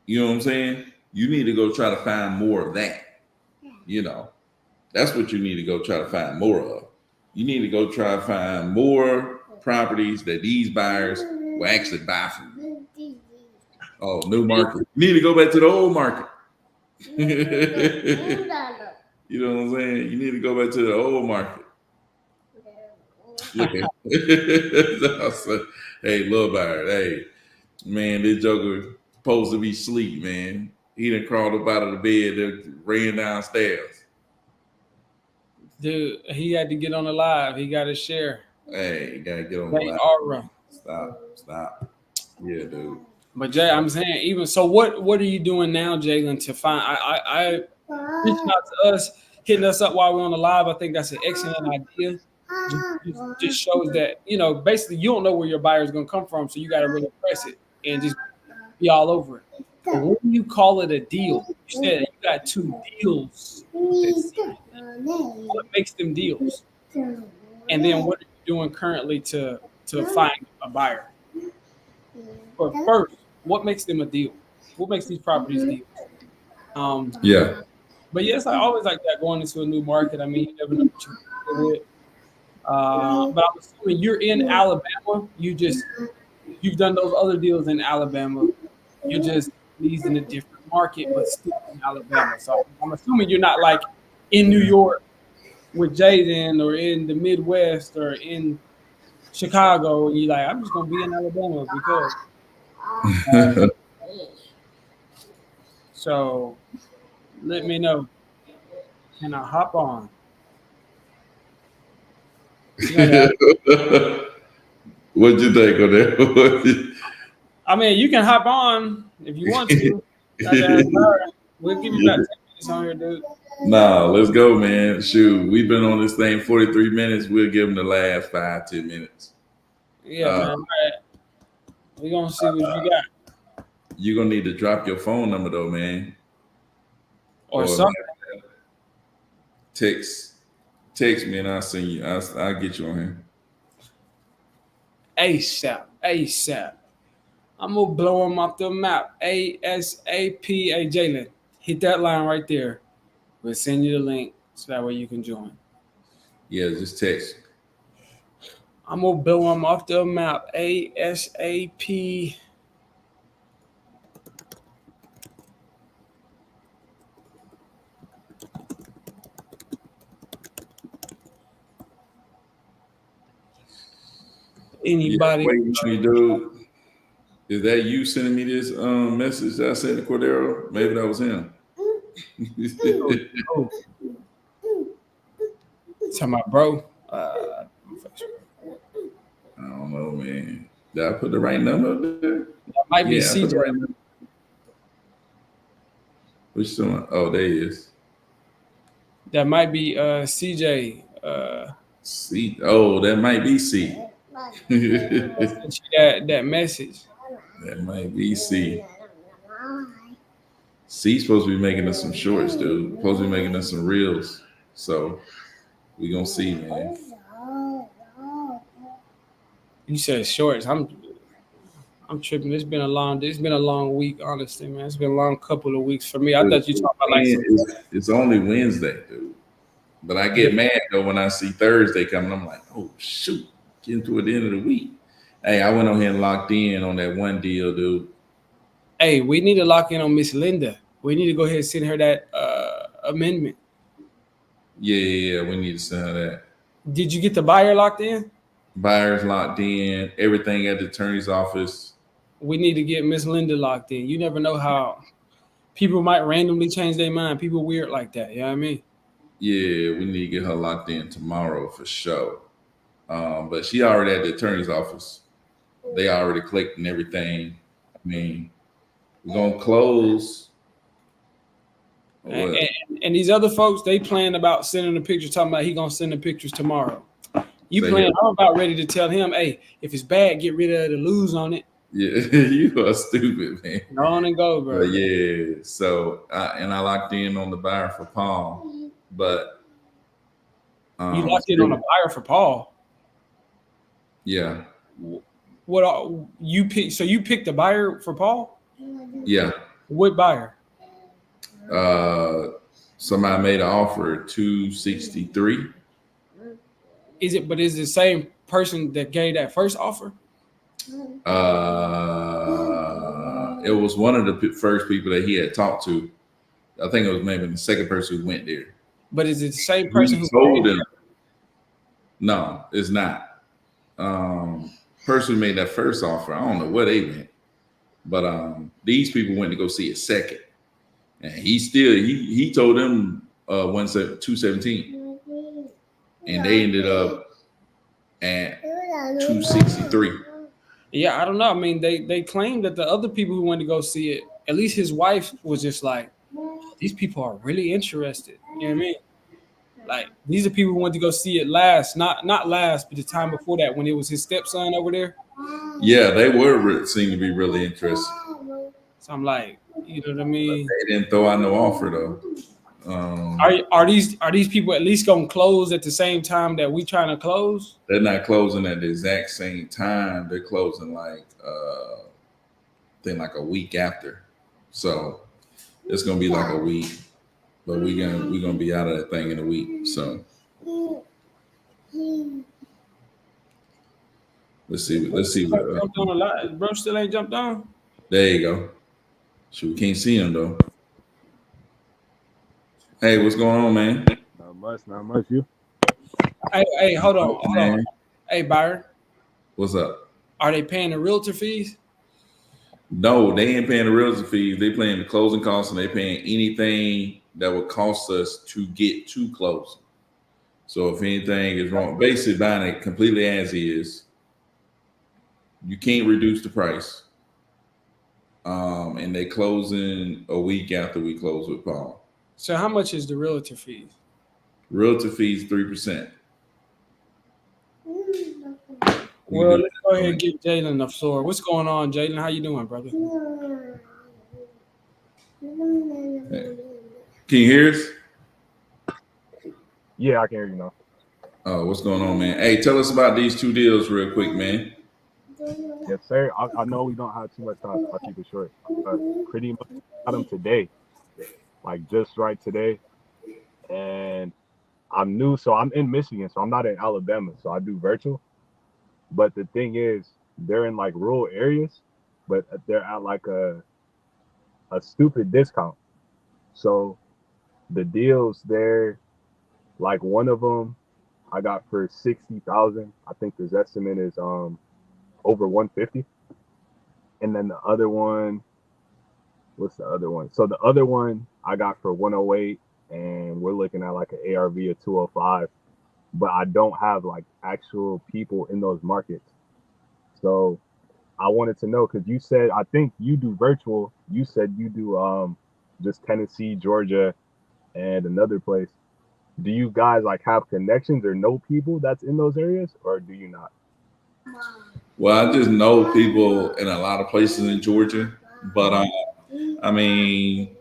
S1: You know what I'm saying? You need to go try to find more of that. You know, that's what you need to go try to find more of. You need to go try to find more properties that these buyers will actually buy from you. Oh, new market. You need to go back to the old market. You know what I'm saying? You need to go back to the old market. Look at hey, little Byron, hey, man, this joker supposed to be asleep, man. He done crawled up out of the bed and ran downstairs.
S2: Dude, he had to get on the live. He got to share.
S1: Hey, you gotta get on the
S2: They
S1: line.
S2: aura.
S1: Stop. Yeah, dude.
S2: But Jay, I'm saying even so. What are you doing now, Jalen, to find? I reaching out to us, hitting us up while we're on the live. I think that's an excellent idea. Just shows that basically you don't know where your buyer is going to come from, so you got to really press it and just be all over it. But when you call it a deal, you said you got 2 deals. What makes them deals? And then what are you doing currently to find a buyer? But first, what makes them a deal? What makes these properties deals?
S1: Yeah.
S2: But yes, I always like that going into a new market. I mean, you never know what you're deal with. But I'm assuming you're in Alabama. You've done those other deals in Alabama. You're just these in a different market, but still in Alabama. So I'm assuming you're not like in New York with Jaden or in the Midwest or in Chicago. And you're like, I'm just gonna be in Alabama because. So let me know. Can I hop on?
S1: What'd you think of that?
S2: I mean, you can hop on if you want to. We'll give you about 10 minutes on here, dude.
S1: Nah, let's go, man. Shoot, we've been on this thing 43 minutes. We'll give them the last 5-10 minutes.
S2: Yeah, man. All right. We're gonna see what you got.
S1: You're gonna need to drop your phone number though, man.
S2: Or
S1: Or
S2: something.
S1: text me and I'll send you. I'll get you on here.
S2: ASAP. ASAP. I'm gonna blow him off the map. ASAP. Hey, Jalen, hit that line right there. We'll send you the link so that way you can join.
S1: Yeah, just text.
S2: I'm gonna blow him off the map. ASAP. Anybody?
S1: Yeah, wait, me, dude. Is that you sending me this message that I sent to Cordero? Maybe that was him.
S2: Oh. Tell my bro.
S1: I don't know, man. Did I put the right number up there?
S2: That might be
S1: Yeah,
S2: CJ.
S1: right. Which one? Oh, there he is.
S2: That might be CJ.
S1: C. Oh, that might be C.
S2: that message.
S1: That might be C. C's supposed to be making us some shorts, dude. Supposed to be making us some reels. So we gonna see, man.
S2: You said shorts. I'm tripping. It's been a long week, honestly, man. It's been a long couple of weeks for me. I thought you talking about like some.
S1: It's only Wednesday, dude. But I get mad though when I see Thursday coming. I'm like, oh shoot, getting to the end of the week. Hey, I went on here and locked in on that one deal, dude.
S2: Hey, we need to lock in on Miss Linda. We need to go ahead and send her that amendment.
S1: Yeah. We need to send her that.
S2: Did you get the buyer locked in?
S1: Buyers locked in, everything at the attorney's office.
S2: We need to get Miss Linda locked in. You never know how people might randomly change their mind. People weird like that. You know what I mean?
S1: Yeah, we need to get her locked in tomorrow for sure. But she already at the attorney's office. They already collecting everything. I mean, we're gonna close.
S2: And,
S1: What?
S2: and these other folks, they playing about sending the pictures, talking about he gonna send the pictures tomorrow. You
S1: Say
S2: playing?
S1: here.
S2: I'm about ready to tell him, hey, if it's bad, get rid of the lose on it.
S1: Yeah, you are stupid, man.
S2: Go on and go, bro.
S1: But yeah, so I locked in on the buyer for Paul, but
S2: You locked in on a buyer for Paul.
S1: yeah,
S2: What you pick? So you picked the buyer for Paul?
S1: yeah.
S2: What buyer?
S1: Somebody made an offer at 263.
S2: Is it? But is it the same person that gave that first offer?
S1: It was one of the first people that he had talked to. I think it was maybe the second person who went there.
S2: But is it the same person
S1: He
S2: who
S1: told them? No, it's not. Person who made that first offer, I don't know where they went, but these people went to go see it second, and he told them 217, and they ended up at 263.
S2: Yeah, I don't know. I mean, they claim that the other people who went to go see it, at least his wife was just like, these people are really interested. You know what I mean? Like these are people who went to go see it last, not last, but the time before that when it was his stepson over there.
S1: Yeah, they were seem to be really interested.
S2: So I'm like, you know what I mean?
S1: But they didn't throw out no offer though.
S2: Are these people at least gonna close at the same time that we trying to close?
S1: They're not closing at the exact same time. They're closing like then like a week after. So it's gonna be like a week, but we're gonna be out of that thing in a week. So let's see.
S2: Jumped on a lot. Bro still ain't jumped on.
S1: There you go. So we can't see him though. Hey, what's going on, man?
S3: Not much. You?
S2: Hey, hold on. Hey, Byron,
S1: What's up?
S2: are they paying the realtor fees?
S1: No, they ain't paying the realtor fees. They paying the closing costs, and they paying anything that would cost us to get to closing. So if anything is wrong, basically buying it completely as is. You can't reduce the price. And they closing a week after we close with Paul.
S2: So how much is the realtor fees?
S1: Realtor fees 3%.
S2: Well, let's go ahead and get Jalen the floor. What's going on, Jalen? How you doing, brother?
S1: Can you hear us?
S3: Yeah, I can hear you now.
S1: Oh, what's going on, man? Hey, tell us about these two deals real quick, man.
S3: Yes, sir. I know we don't have too much time, so I'll keep it short. Pretty much got them today, like just right today. And I'm new, so I'm in Michigan, so I'm not in Alabama, so I do virtual. But the thing is, they're in like rural areas, but they're at like a stupid discount. So the deals there, like one of them, I got for 60,000. I think his estimate is over 150. And then the other one, what's the other one? So the other one I got for 108, and we're looking at like an ARV of 205. But I don't have like actual people in those markets. So I wanted to know, because you said, I think you do virtual. You said you do just Tennessee, Georgia, and another place. Do you guys like have connections or know people that's in those areas, or do you not?
S1: Well, I just know people in a lot of places in Georgia, but I mean,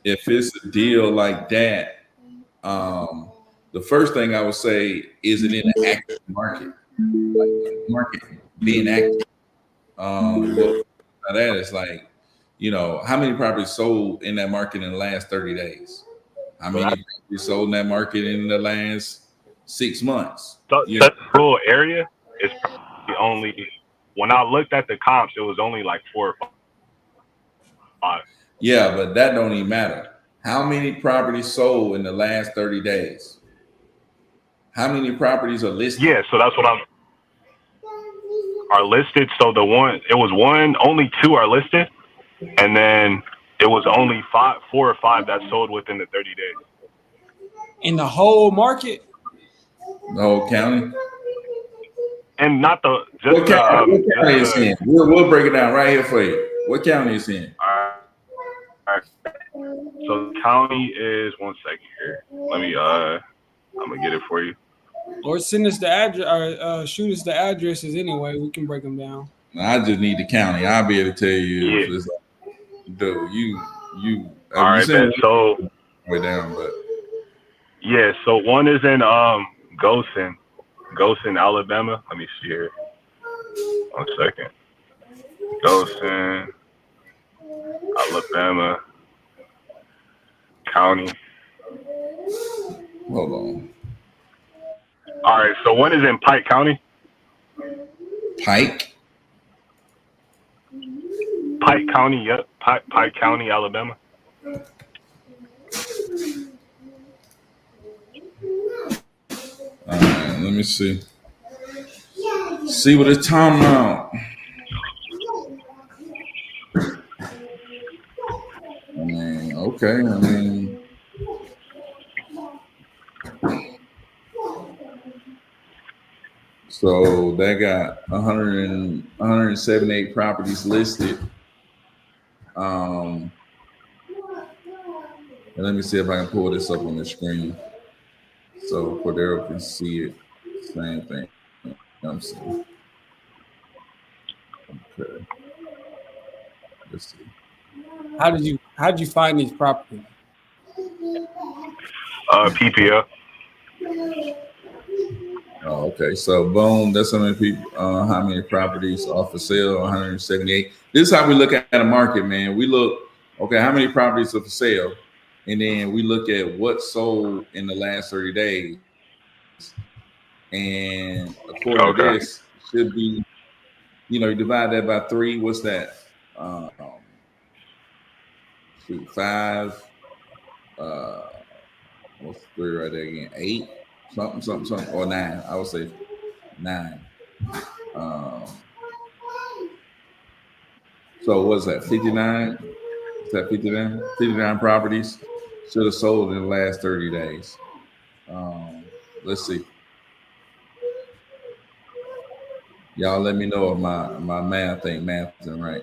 S1: if it's a deal like that, the first thing I would say is it in the active market? Like, market. being active. But that is like, how many properties sold in that market in the last 30 days? How
S3: So
S1: many
S3: that's
S1: properties sold in that market in the last 6 months?
S3: such a rural area. It's probably only when I looked at the comps, it was only like 4 or 5.
S1: Yeah, but that don't even matter. How many properties sold in the last 30 days? How many properties are listed?
S3: Yeah, so that's what I'm are listed. So the one it was one, only two are listed, and then it was only 4 or 5 that sold within the 30 days.
S2: In the whole market.
S1: The whole county?
S3: And not the
S1: What county? What
S3: just
S1: county is
S3: the.
S1: in? We'll break it down right here for you. What county is in?
S3: All right. So the county is 1 second here. Let me I'm gonna get it for you.
S2: Or send us the address, or shoot us the addresses anyway. We can break them down.
S1: I just need the county. I'll be able to tell you
S3: Yeah.
S1: if it's dude,
S3: All
S1: you
S3: right,
S1: send
S3: bet.
S1: one
S3: So
S1: way down, but
S3: yeah, so one is in Goshen, Alabama. Let me see here. 1 second. Goshen, Alabama County.
S1: hold on.
S3: All right, so one is in Pike County.
S1: Pike.
S3: Pike County, yep. Pike County, Alabama.
S1: All right, let me see. See what it's talking about. Okay. So they got 178 properties listed. And let me see if I can pull this up on the screen so Cordero can see it. Same thing. I'm saying. Okay. Let's see.
S2: How'd you find these properties?
S3: PPL.
S1: Oh, okay. So boom, that's how many people, how many properties are for sale, 178. This is how we look at a market, man. We look, okay, how many properties are for sale? And then we look at what sold in the last 30 days. And according to
S3: Okay.
S1: this, it should be, you divide that by 3. What's that? Five. Uh, what's 3 right there again? 8, something, or 9. I would say 9. Um, so what's that? 59? Is that 59? 59 properties should have sold in the last 30 days. Let's see. Y'all let me know if my math ain't mathing right.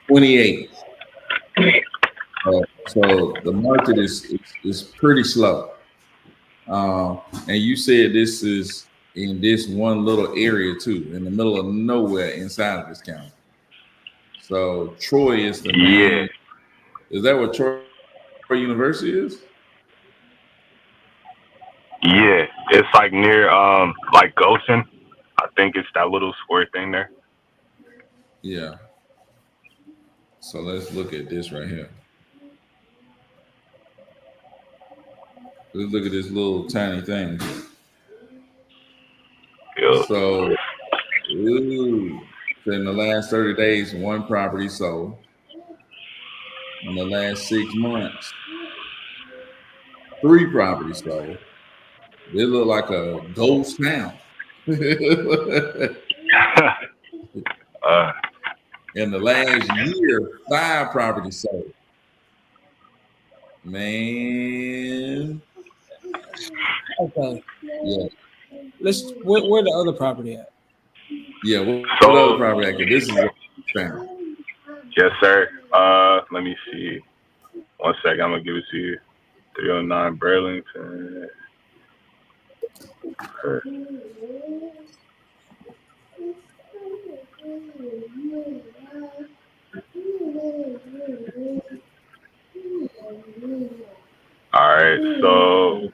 S1: $28. So the market is pretty slow. And you said this is in this one little area too, in the middle of nowhere inside of this county. So Troy is the
S3: Yeah.
S1: main. Is that what Troy University is?
S3: Yeah. It's like near like Goshen. I think it's that little square thing there.
S1: Yeah. So let's look at this right here. Let's look at this little tiny thing.
S3: Yeah.
S1: So, so in the last 30 days, one property sold. In the last 6 months, 3 properties sold. They look like a ghost town.
S3: uh
S1: In the last year, 5 properties sold. Man,
S2: Okay.
S1: yeah,
S2: Where the other property at?
S1: yeah. What other
S3: so
S1: property? Like this is a town.
S3: yes, sir. Let me see. 1 second, I'm gonna give it to you. 309 Burlington. All right, so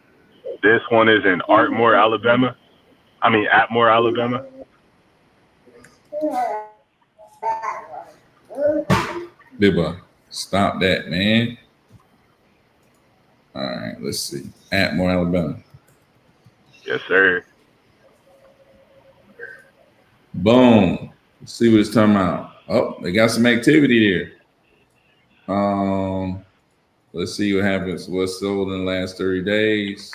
S3: this one is in Artmore, Alabama. I mean, Atmore, Alabama.
S1: Bibba, stop that, man. All right, let's see. Atmore, Alabama.
S3: Yes, sir.
S1: Boom. Let's see what it's talking about. Oh, they got some activity there. Um, let's see what happens. What's sold in the last 30 days?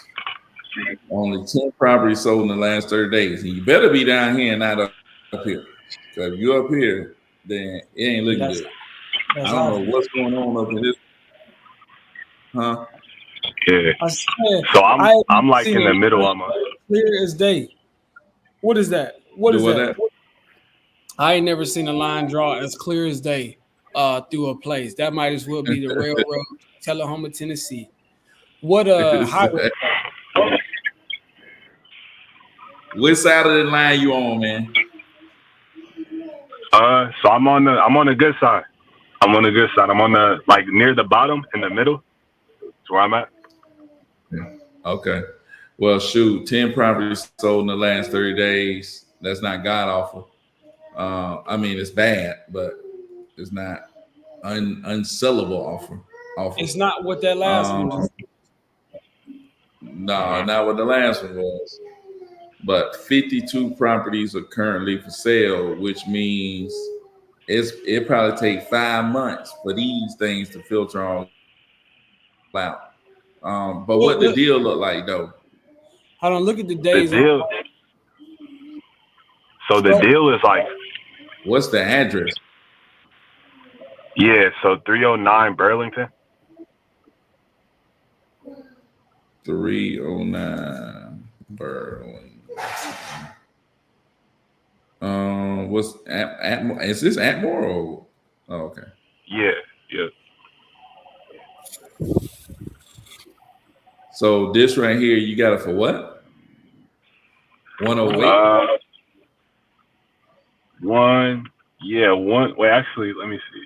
S1: Only 10 properties sold in the last 30 days. And you better be down here and not up here. Because if you're up here, then it ain't looking
S2: That's
S1: good. I
S2: that's
S1: don't know
S2: awful.
S1: what's going on up in this, huh?
S3: Yeah.
S2: I said
S3: So I'm
S2: I haven't
S3: I'm like
S2: seen
S3: in the
S2: a
S3: middle
S2: line
S3: almost.
S2: clear as day. What is that? What
S1: Do
S2: is
S1: what
S2: that?
S1: that?
S2: I ain't never seen a line draw as clear as day through a place. That might as well be the railroad, Tullahoma, Tennessee. What highway?
S1: Which side of the line you on, man?
S3: So I'm on the good side. I'm on the good side. I'm on the like near the bottom in the middle. That's where I'm at.
S1: Okay. Well, shoot, 10 properties sold in the last 30 days. That's not god awful. I mean, it's bad, but it's not unsellable offer.
S2: It's not what that last one
S1: Um,
S2: just.
S1: no, not what the last one was. But 52 properties are currently for sale, which means it probably take 5 months for these things to filter all out. But what the
S2: Look,
S1: deal look like though?
S2: hold on. Look at the
S3: The
S2: days on.
S3: deal. So the
S2: Scroll.
S3: deal is like,
S1: What's the address?
S3: yeah. So 309 Burlington.
S1: 309 Berlin. What's Atmore? Is this Atmore or? Oh, okay.
S3: Yeah. Yeah.
S1: So this right here, you got it for what? 108.
S3: Uh, one. Yeah. One. Wait. Actually, let me see.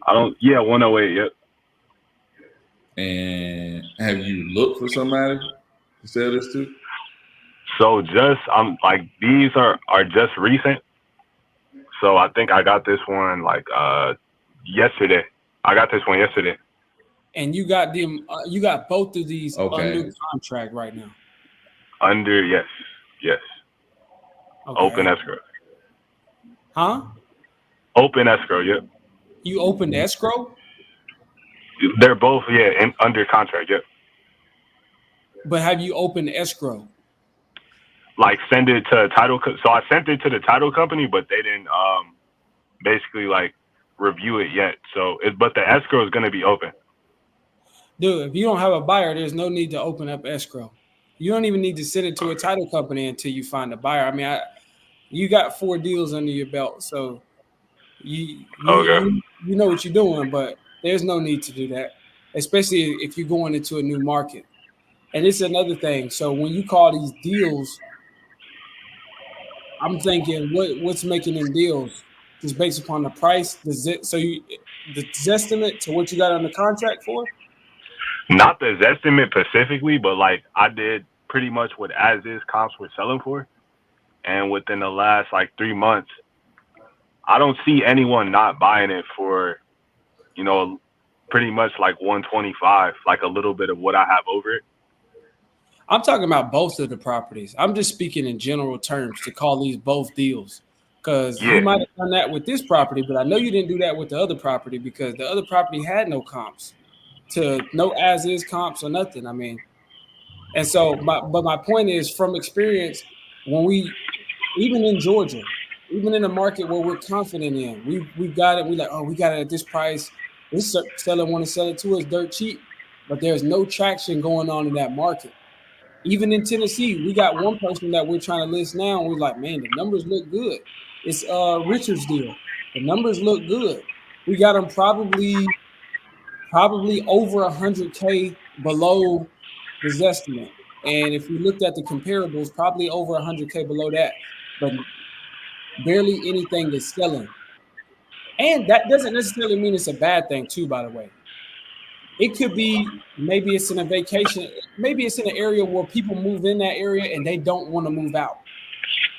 S3: I don't. Yeah. 108. Yep.
S1: And have you looked for somebody to sell this to?
S3: So just I'm like these are just recent. So I think I got this one like yesterday. I got this one yesterday.
S2: And you got them. You got both of these under
S1: Okay.
S2: contract right now.
S3: Under yes. Open
S2: Okay.
S3: escrow.
S2: Huh?
S3: Open escrow. Yep.
S2: You opened escrow,
S3: They're both under contract. Yep.
S2: but have you opened escrow?
S3: Like send it to title. So I sent it to the title company, but they didn't basically like review it yet. So but the escrow is gonna be open.
S2: Dude, if you don't have a buyer, there's no need to open up escrow. You don't even need to send it to a title company until you find a buyer. I mean, you got 4 deals under your belt, so you you
S3: Okay.
S2: you you know what you're doing. But there's no need to do that, especially if you're going into a new market. And it's another thing. So when you call these deals, I'm thinking, what's making them deals? Just based upon the price. The estimate to what you got on the contract for.
S3: Not the estimate specifically, but like I did pretty much what as is comps were selling for, and within the last like 3 months, I don't see anyone not buying it for, you know, pretty much like 125, like a little bit of what I have over it.
S2: I'm talking about both of the properties. I'm just speaking in general terms to call these both deals. Because you
S3: Yeah.
S2: might have done that with this property, but I know you didn't do that with the other property because the other property had no comps to no as is comps or nothing. I mean, and so my point is from experience, when we even in Georgia, even in a market where we're confident in, we've got it, we like, oh, we got it at this price. This seller want to sell it to us dirt cheap, but there's no traction going on in that market. Even in Tennessee, we got one person that we're trying to list now, and we're like, man, the numbers look good. It's Richard's deal. The numbers look good. We got them probably over 100K below his estimate. And if we looked at the comparables, probably over 100K below that, but barely anything is selling. And that doesn't necessarily mean it's a bad thing, too, by the way. It could be maybe it's in a vacation, maybe it's in an area where people move in that area and they don't want to move out.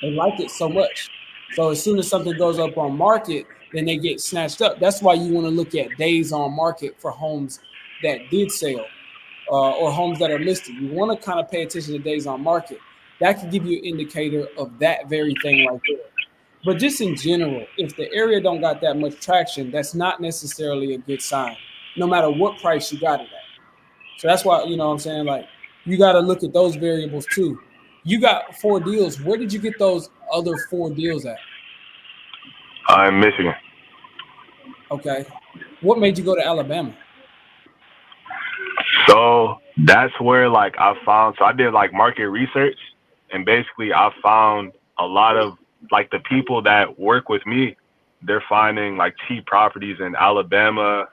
S2: They like it so much. So as soon as something goes up on market, then they get snatched up. That's why you want to look at days on market for homes that did sell or homes that are listed. You want to kind of pay attention to days on market. That can give you an indicator of that very thing right there. But just in general, if the area don't got that much traction, that's not necessarily a good sign, no matter what price you got it at. So that's why, you know what I'm saying? Like, you got to look at those variables too. You got 4 deals. Where did you get those other 4 deals at?
S3: In Michigan.
S2: Okay. What made you go to Alabama?
S3: So that's where like I found. So I did like market research, and basically I found a lot of like the people that work with me. They're finding like cheap properties in Alabama,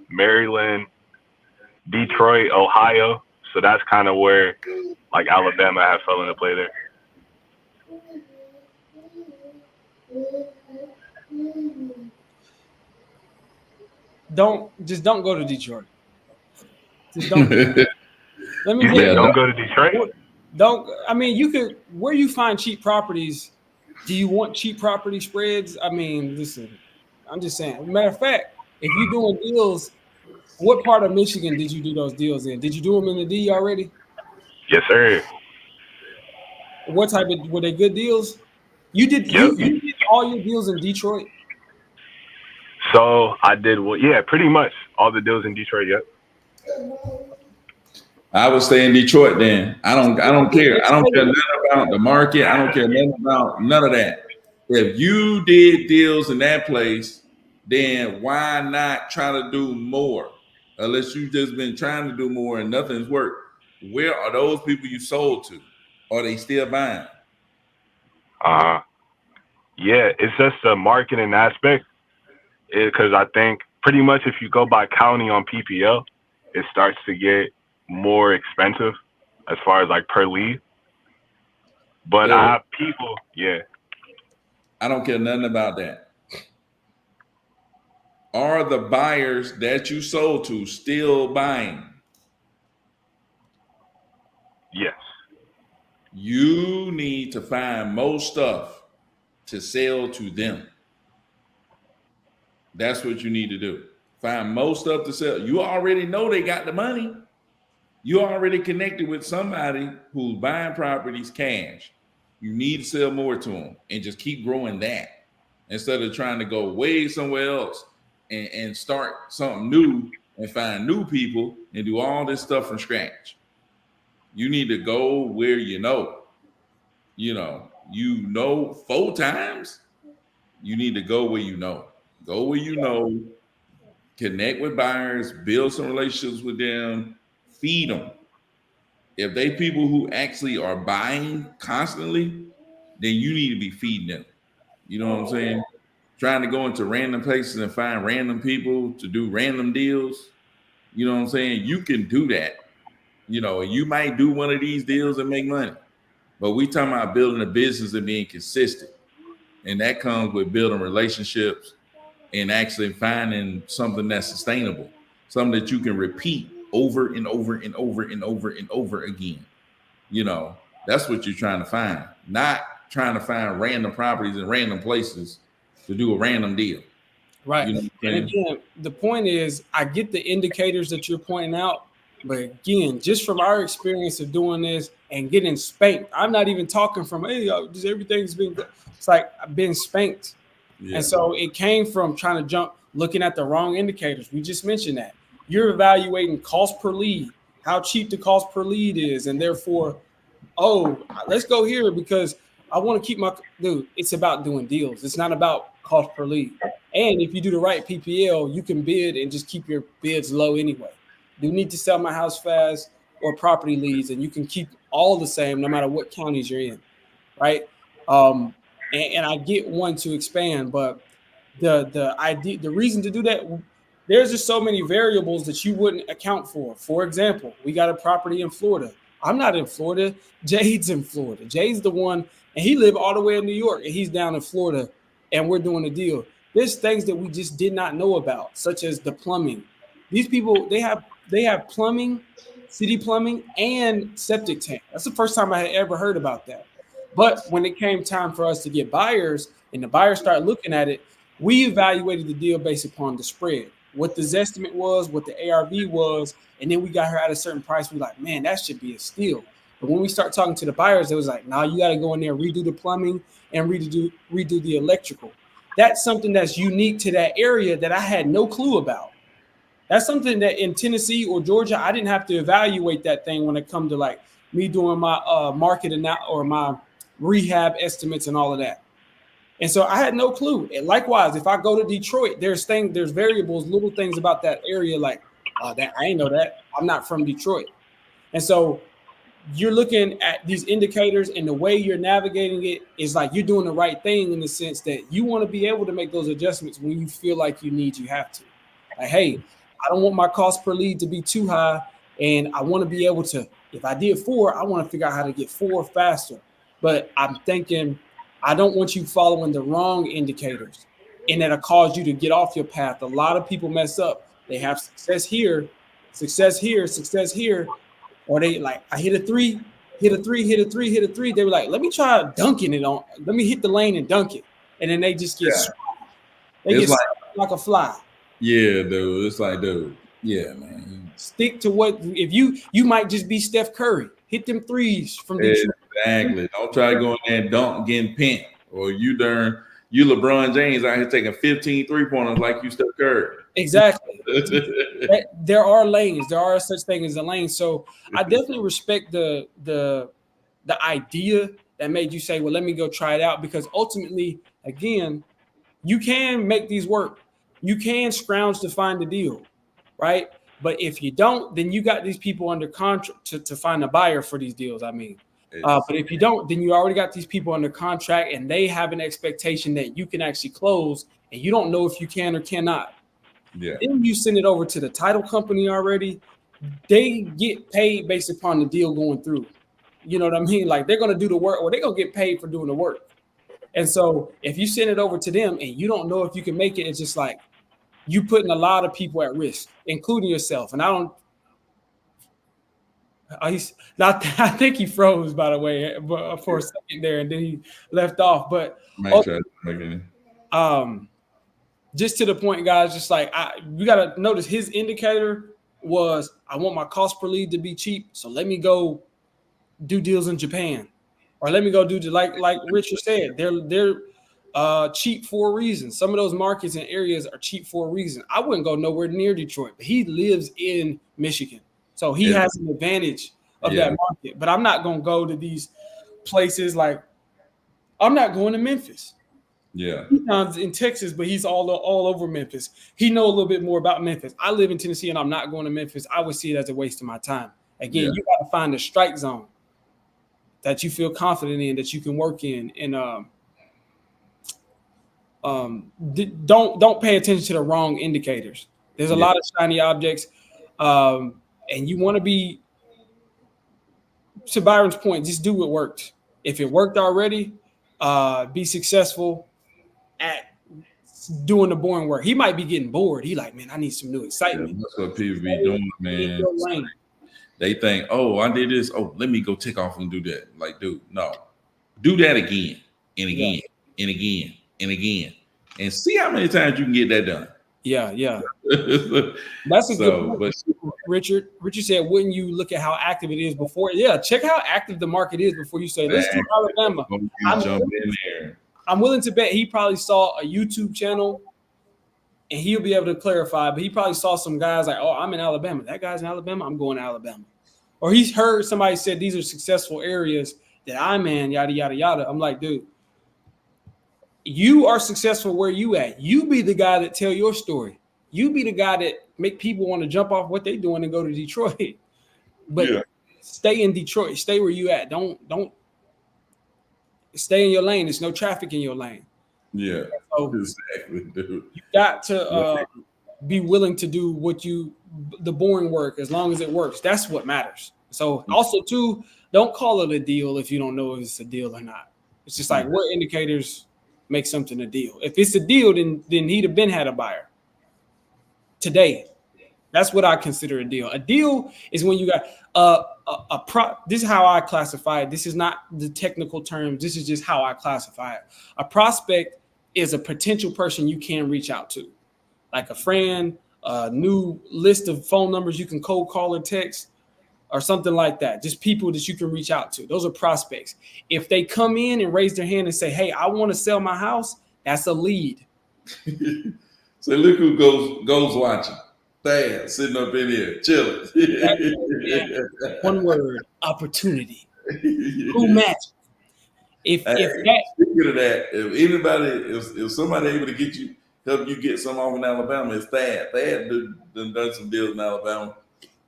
S3: Maryland, Detroit, Ohio. So that's kind of where like Alabama had fell into play there.
S2: Don't go to Detroit. Just don't. Let me
S3: You
S2: get
S3: said
S1: Yeah,
S3: don't go to Detroit.
S2: don't. I mean, you could where you find cheap properties. Do you want cheap property spreads? I mean, listen. I'm just saying. Matter of fact, if you're doing deals, what part of Michigan did you do those deals in? Did you do them in the D already?
S3: Yes, sir.
S2: What type of were they good deals? You did
S3: Yep.
S2: you did all your deals in Detroit?
S3: So I did well. Yeah, pretty much all the deals in Detroit. Yep.
S1: I would stay in Detroit then. I don't care. I don't care nothing about the market. I don't care nothing about none of that. If you did deals in that place, then why not try to do more? Unless you've just been trying to do more and nothing's worked. Where are those people you sold to? Are they still buying?
S3: Uh, yeah, it's just the marketing aspect. Because I think pretty much if you go by county on PPL, it starts to get more expensive as far as like per lead. But I
S1: Dude,
S3: have people, yeah,
S1: I don't care nothing about that. Are the buyers that you sold to still buying?
S3: yes.
S1: You need to find more stuff to sell to them. That's what you need to do. Find more stuff to sell. You already know they got the money. You already connected with somebody who's buying properties cash. You need to sell more to them and just keep growing that instead of trying to go way somewhere else and start something new and find new people and do all this stuff from scratch. You need to go where you know. You know 4 times. You need to go where you know. Go where you know, connect with buyers, build some relationships with them, feed them. If they people who actually are buying constantly, then you need to be feeding them. You know what I'm saying? Trying to go into random places and find random people to do random deals. You know what I'm saying? You can do that. You might do one of these deals and make money. But we talking about building a business and being consistent. And that comes with building relationships and actually finding something that's sustainable, something that you can repeat over and over and over and over and over again. That's what you're trying to find, not trying to find random properties in random places to do a random deal.
S2: Right.
S1: You know what I'm
S2: And
S1: saying?
S2: again, the point is, I get the indicators that you're pointing out, but again, just from our experience of doing this and getting spanked, I'm not even talking from, hey, just everything's been good. It's like I've been spanked. And
S1: Yeah.
S2: so it came from trying to jump, looking at the wrong indicators. We just mentioned that. You're evaluating cost per lead, how cheap the cost per lead is, and therefore, oh, let's go here because I want to keep my dude. It's about doing deals. It's not about cost per lead. And if you do the right PPL, you can bid and just keep your bids low anyway. Do need to sell my house fast or property leads, and you can keep all the same no matter what counties you're in, right? Um, and I get one to expand, but the idea, the reason to do that, there's just so many variables that you wouldn't account for. For example, we got a property in Florida. I'm not in Florida. Jade's in Florida. Jade's the one, and he lived all the way in New York, and he's down in Florida, and we're doing a deal. There's things that we just did not know about, such as the plumbing, These people, they have plumbing, city plumbing, and septic tank. That's the first time I had ever heard about that. But when it came time for us to get buyers and the buyers start looking at it, we evaluated the deal based upon the spread, what the Zestimate was, what the ARV was, and then we got her at a certain price. We like, man, that should be a steal. But when we start talking to the buyers, it was like, nah, you got to go in there, redo the plumbing and redo the electrical. That's something that's unique to that area that I had no clue about. That's something that in Tennessee or Georgia, I didn't have to evaluate that thing when it come to like me doing my market or my rehab estimates and all of that. And so I had no clue. And likewise, if I go to Detroit, there's variables, little things about that area like, that I ain't know that. I'm not from Detroit. And so you're looking at these indicators and the way you're navigating it is like you're doing the right thing in the sense that you want to be able to make those adjustments when you feel like you have to. Like, hey, I don't want my cost per lead to be too high. And I want to be able to, if I did 4, I want to figure out how to get 4 faster. But I'm thinking, I don't want you following the wrong indicators and that'll cause you to get off your path. A lot of people mess up. They have success here, success here, success here. Or they like, I hit a 3, hit a 3, hit a 3, hit a 3. They were like, let me try dunking it on. Let me hit the lane and dunk it. And then they just get they
S1: it's
S2: get like a fly.
S1: Yeah, dude. It's like, dude. Yeah, man.
S2: Stick to what if you might just be Steph Curry. Hit them threes from Detroit.
S1: Exactly. Don't try to go in there and dunk getting pent. Or you LeBron James out here taking 15 3-pointers like you Steph Curry.
S2: Exactly. There are lanes. There are such thing as a lane. So I definitely respect the idea that made you say, well, let me go try it out. Because ultimately, again, you can make these work. You can scrounge to find a deal, right? But if you don't, then you got these people under contract to find a buyer for these deals. I mean, but if you don't, then you already got these people under contract and they have an expectation that you can actually close and you don't know if you can or cannot.
S1: Yeah.
S2: Then you send it over to the title company already. They get paid based upon the deal going through. You know what I mean? Like they're going to do the work or they're going to get paid for doing the work. And so if you send it over to them and you don't know if you can make it, it's just like you putting a lot of people at risk, including yourself. And I think he froze, by the way, for a second there, and then he left off. But just to the point, guys, just like you got to notice his indicator was, I want my cost per lead to be cheap, so let me go do deals in Japan, or let me go do like Richard said, they're cheap for a reason. Some of those markets and areas are cheap for a reason. I wouldn't go nowhere near Detroit, but he lives in Michigan, so he has an advantage of that market. But I'm not going to go to these places. Like I'm not going to Memphis.
S1: Yeah,
S2: he's in Texas, but he's all over Memphis. He know a little bit more about Memphis. I live in Tennessee, and I'm not going to Memphis. I would see it as a waste of my time. Again, you got to find a strike zone that you feel confident in, that you can work in, and don't pay attention to the wrong indicators. There's a lot of shiny objects, and you want to be, to Byron's point, just do what worked. If it worked already, be successful at doing the boring work. He might be getting bored. He like, man, I need some new excitement.
S1: Yeah, that's what people be doing, man. They think, oh, I did this. Oh, let me go take off and do that. Like, dude, no. Do that again and again and again and again. And see how many times you can get that done.
S2: Yeah. That's a good point. Richard said, wouldn't you look at how active it is before? Yeah, check how active the market is before you say, let's do Alabama.
S1: Jump in there.
S2: I'm willing to bet he probably saw a YouTube channel and he'll be able to clarify, but he probably saw some guys like, oh, I'm in Alabama. That guy's in Alabama. I'm going to Alabama. Or he's heard somebody said these are successful areas that I'm in, yada, yada, yada. I'm like, dude, you are successful where you at. You be the guy that tell your story. You be the guy that make people want to jump off what they doing and go to Detroit. But stay in Detroit. Stay where you at. Don't stay in your lane. There's no traffic in your lane.
S1: Yeah,
S2: so
S1: exactly, dude.
S2: You got to be willing to do the boring work as long as it works. That's what matters. So also too, don't call it a deal if you don't know if it's a deal or not. It's just like what indicators make something a deal. If it's a deal, then he'd have been had a buyer today. That's what I consider a deal. A deal is when you got this is how I classify it. This is not the technical terms. This is just how I classify it. A prospect is a potential person you can reach out to, like a friend, a new list of phone numbers you can cold call or text, or something like that. Just people that you can reach out to. Those are prospects. If they come in and raise their hand and say, "Hey, I want to sell my house," that's a lead.
S1: So look who goes watching. Thad sitting up in here chilling.
S2: One word: opportunity. Who match? If that
S1: Speaking of that, if somebody able to help you get some off in Alabama, it's Thad. Thad done some deals in Alabama.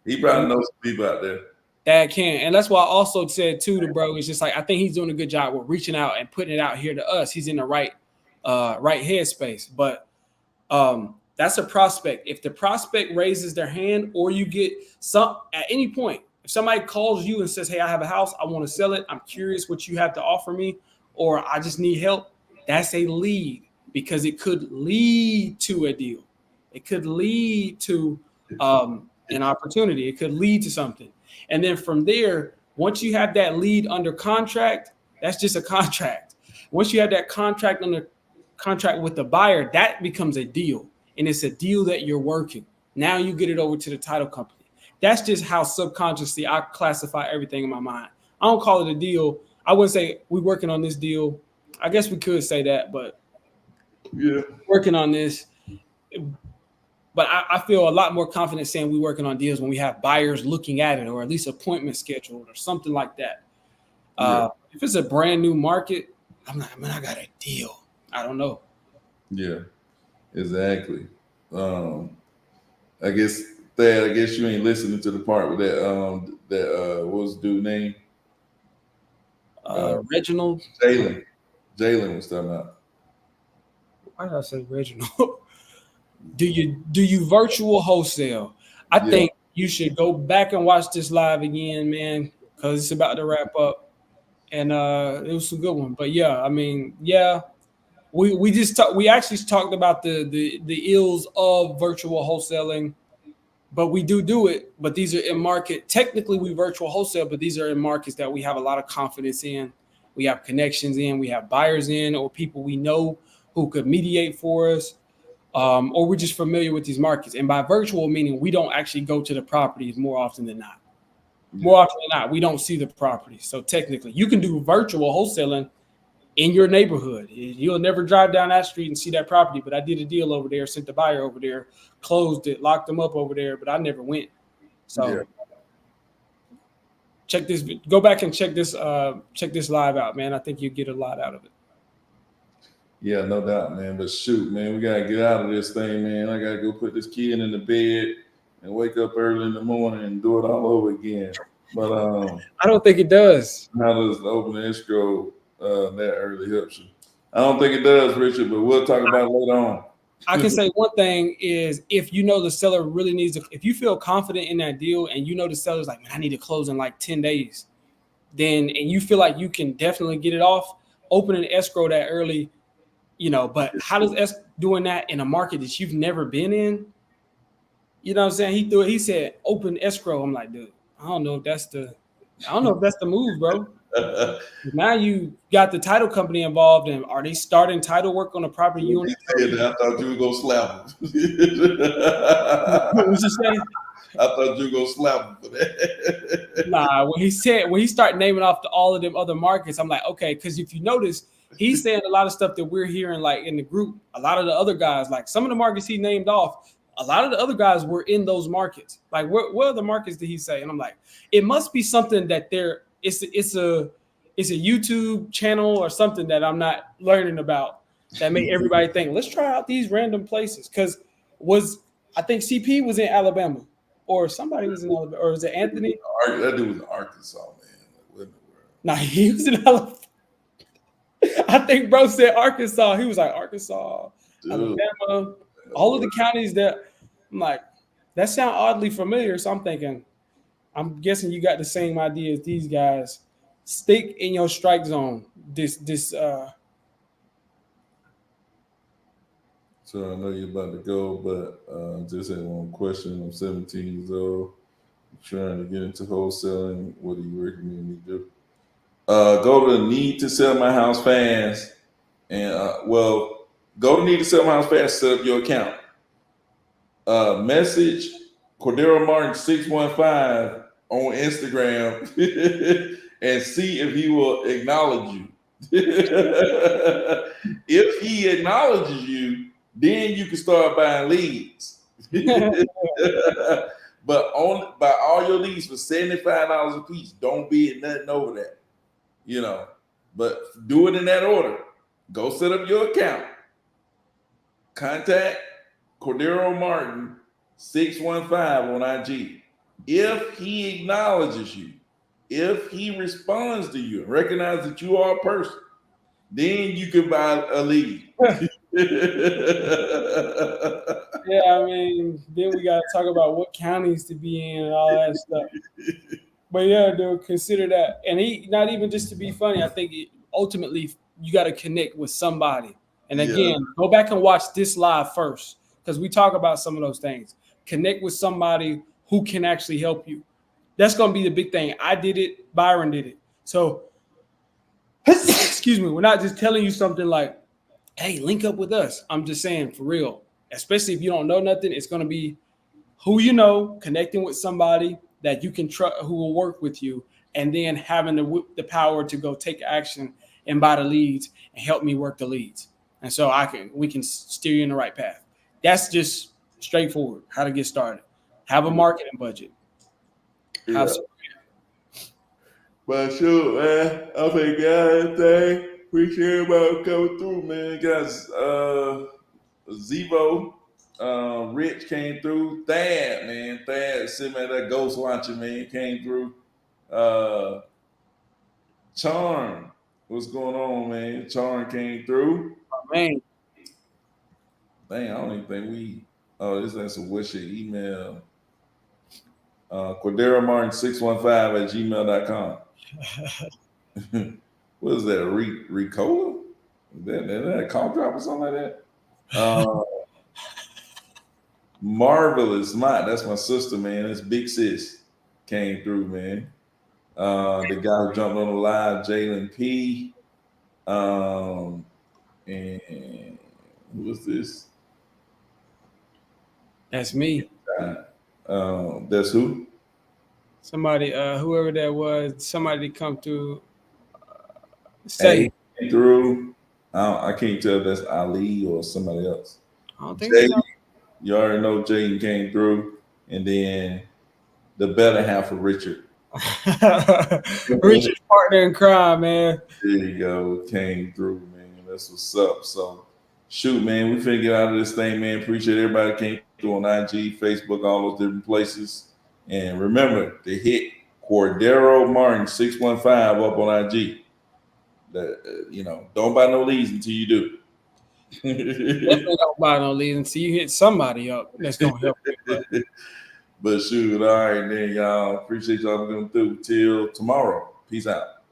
S1: He probably knows some people out there.
S2: that can, and that's why I also said too to bro. It's just like I think he's doing a good job with reaching out and putting it out here to us. He's in the right headspace, but that's a prospect. If the prospect raises their hand, or you get some at any point, if somebody calls you and says, "Hey, I have a house, I want to sell it. I'm curious what you have to offer me, or I just need help," that's a lead, because it could lead to a deal. It could lead to an opportunity. It could lead to something. And then from there, once you have that lead under contract, that's just a contract. Once you have that contract under contract with the buyer, that becomes a deal. And it's a deal that you're working. Now you get it over to the title company. That's just how subconsciously I classify everything in my mind. I don't call it a deal. I wouldn't say we're working on this deal. I guess we could say that, but
S1: yeah,
S2: working on this. But I feel a lot more confident saying we're working on deals when we have buyers looking at it, or at least appointment scheduled or something like that. If it's a brand new market, I'm like, man, I got a deal. I don't know.
S1: Yeah, exactly. I guess Thad, I guess you ain't listening to the part with that what was the dude name?
S2: Reginald.
S1: Jalen was talking about.
S2: Why did I say Reginald? Do you virtual wholesale? I think you should go back and watch this live again, man, because it's about to wrap up. And it was a good one. But yeah, I mean, yeah. We actually talked about the ills of virtual wholesaling, but we do it. But these are in market. Technically, we virtual wholesale, but these are in markets that we have a lot of confidence in. We have connections in. We have buyers in, or people we know who could mediate for us, or we're just familiar with these markets. And by virtual, meaning we don't actually go to the properties more often than not. More often than not, we don't see the property. So technically, you can do virtual wholesaling in your neighborhood. You'll never drive down that street and see that property, but I did a deal over there, sent the buyer over there, closed it, locked them up over there, but I never went. So check this, go back and check this live out, man. I think you get a lot out of it.
S1: Yeah, no doubt, man. But shoot, man, we gotta get out of this thing, man. I gotta go put this kid in the bed and wake up early in the morning and do it all over again. But
S2: I don't think it does.
S1: How does the open escrow that early helps you? I don't think it does, Richard, but we'll talk about it later on.
S2: I can say one thing is, if you know the seller really needs to, if you feel confident in that deal and you know the seller's like, man, I need to close in like 10 days, then, and you feel like you can definitely get it off, open an escrow that early, but how does doing that in a market that you've never been in? You know what I'm saying? He said, open escrow. I'm like, dude, I don't know if that's the move, bro. Now you got the title company involved, and are they starting title work on the property?
S1: I thought you were gonna slap him.
S2: What was you saying?
S1: I thought you were gonna slap him for that.
S2: Nah, when he started naming off all of them other markets, I'm like, okay, because if you notice, he's saying a lot of stuff that we're hearing like in the group. A lot of the other guys, like some of the markets he named off, a lot of the other guys were in those markets. Like, what other markets did he say? And I'm like, it must be something that it's a YouTube channel or something that I'm not learning about that made everybody think, let's try out these random places. Because I think CP was in Alabama, or somebody was in Alabama, or was it Anthony?
S1: That dude was in Arkansas, man. What in the world?
S2: Nah, he was in Alabama. I think bro said Arkansas. He was like Arkansas, dude. Alabama, all of the counties that I'm like, that sound oddly familiar. So I'm guessing you got the same idea as these guys. Stick in your strike zone. So
S1: So I know you're about to go, but just had one question. I'm 17 years old. I'm trying to get into wholesaling. What do you recommend me do? Go to Need to Sell My House Fast, and go to Need to Sell My House Fast. Set up your account. Message Cordero Martin 615 on Instagram and see if he will acknowledge you. If he acknowledges you, then you can start buying leads. But only buy all your leads for $75 a piece. Don't bid nothing over that. You know, but do it in that order. Go set up your account. Contact Cordero Martin 615 on IG. If he acknowledges you, if he responds to you and recognizes that you are a person, then you can buy a lead.
S2: Yeah, I mean, then we got to talk about what counties to be in and all that stuff. But yeah, dude, consider that. And not even just to be funny, I think ultimately you got to connect with somebody. And again, go back and watch this live first because we talk about some of those things. Connect with somebody who can actually help you. That's going to be the big thing. I did it. Byron did it. So, excuse me, we're not just telling you something like, hey, link up with us. I'm just saying for real, especially if you don't know nothing, it's going to be who you know, connecting with somebody that you can trust, who will work with you, and then having the power to go take action and buy the leads and help me work the leads. And so we can steer you in the right path. That's just straightforward how to get started. Have a marketing budget.
S1: Yeah. But sure, man. I think everything. Appreciate everybody coming through, man. Guys, Zevo, Rich came through. Thad, man. Thad sitting at that ghost watching, man, came through. Charm, what's going on, man? Charm came through.
S2: Oh, man.
S1: Dang, I don't even think that's a what's your email? Cordero Martin 615 at gmail.com. What is that? Ricola? Is that a cough drop or something like that? Marvelous Mott. That's my sister, man. That's Big Sis. Came through, man. The guy who jumped on the live, Jalen P. And who was this?
S2: That's me.
S1: That's who?
S2: Somebody, whoever that was, somebody come through. Say
S1: came through. I can't tell if that's Ali or somebody else.
S2: I don't think
S1: you already know Jaden came through, and then the better half of Richard.
S2: Richard's partner in crime, man.
S1: There you go, came through, man. That's what's up. So, shoot, man, we finna get out of this thing, man. Appreciate everybody that came through on IG, Facebook, all those different places. And remember to hit Cordero Martin 615 up on IG. Don't buy no leads until you do.
S2: Definitely don't buy no leads until you hit somebody up that's gonna help you.
S1: But shoot, all right, then, y'all. Appreciate y'all coming through. Till tomorrow. Peace out.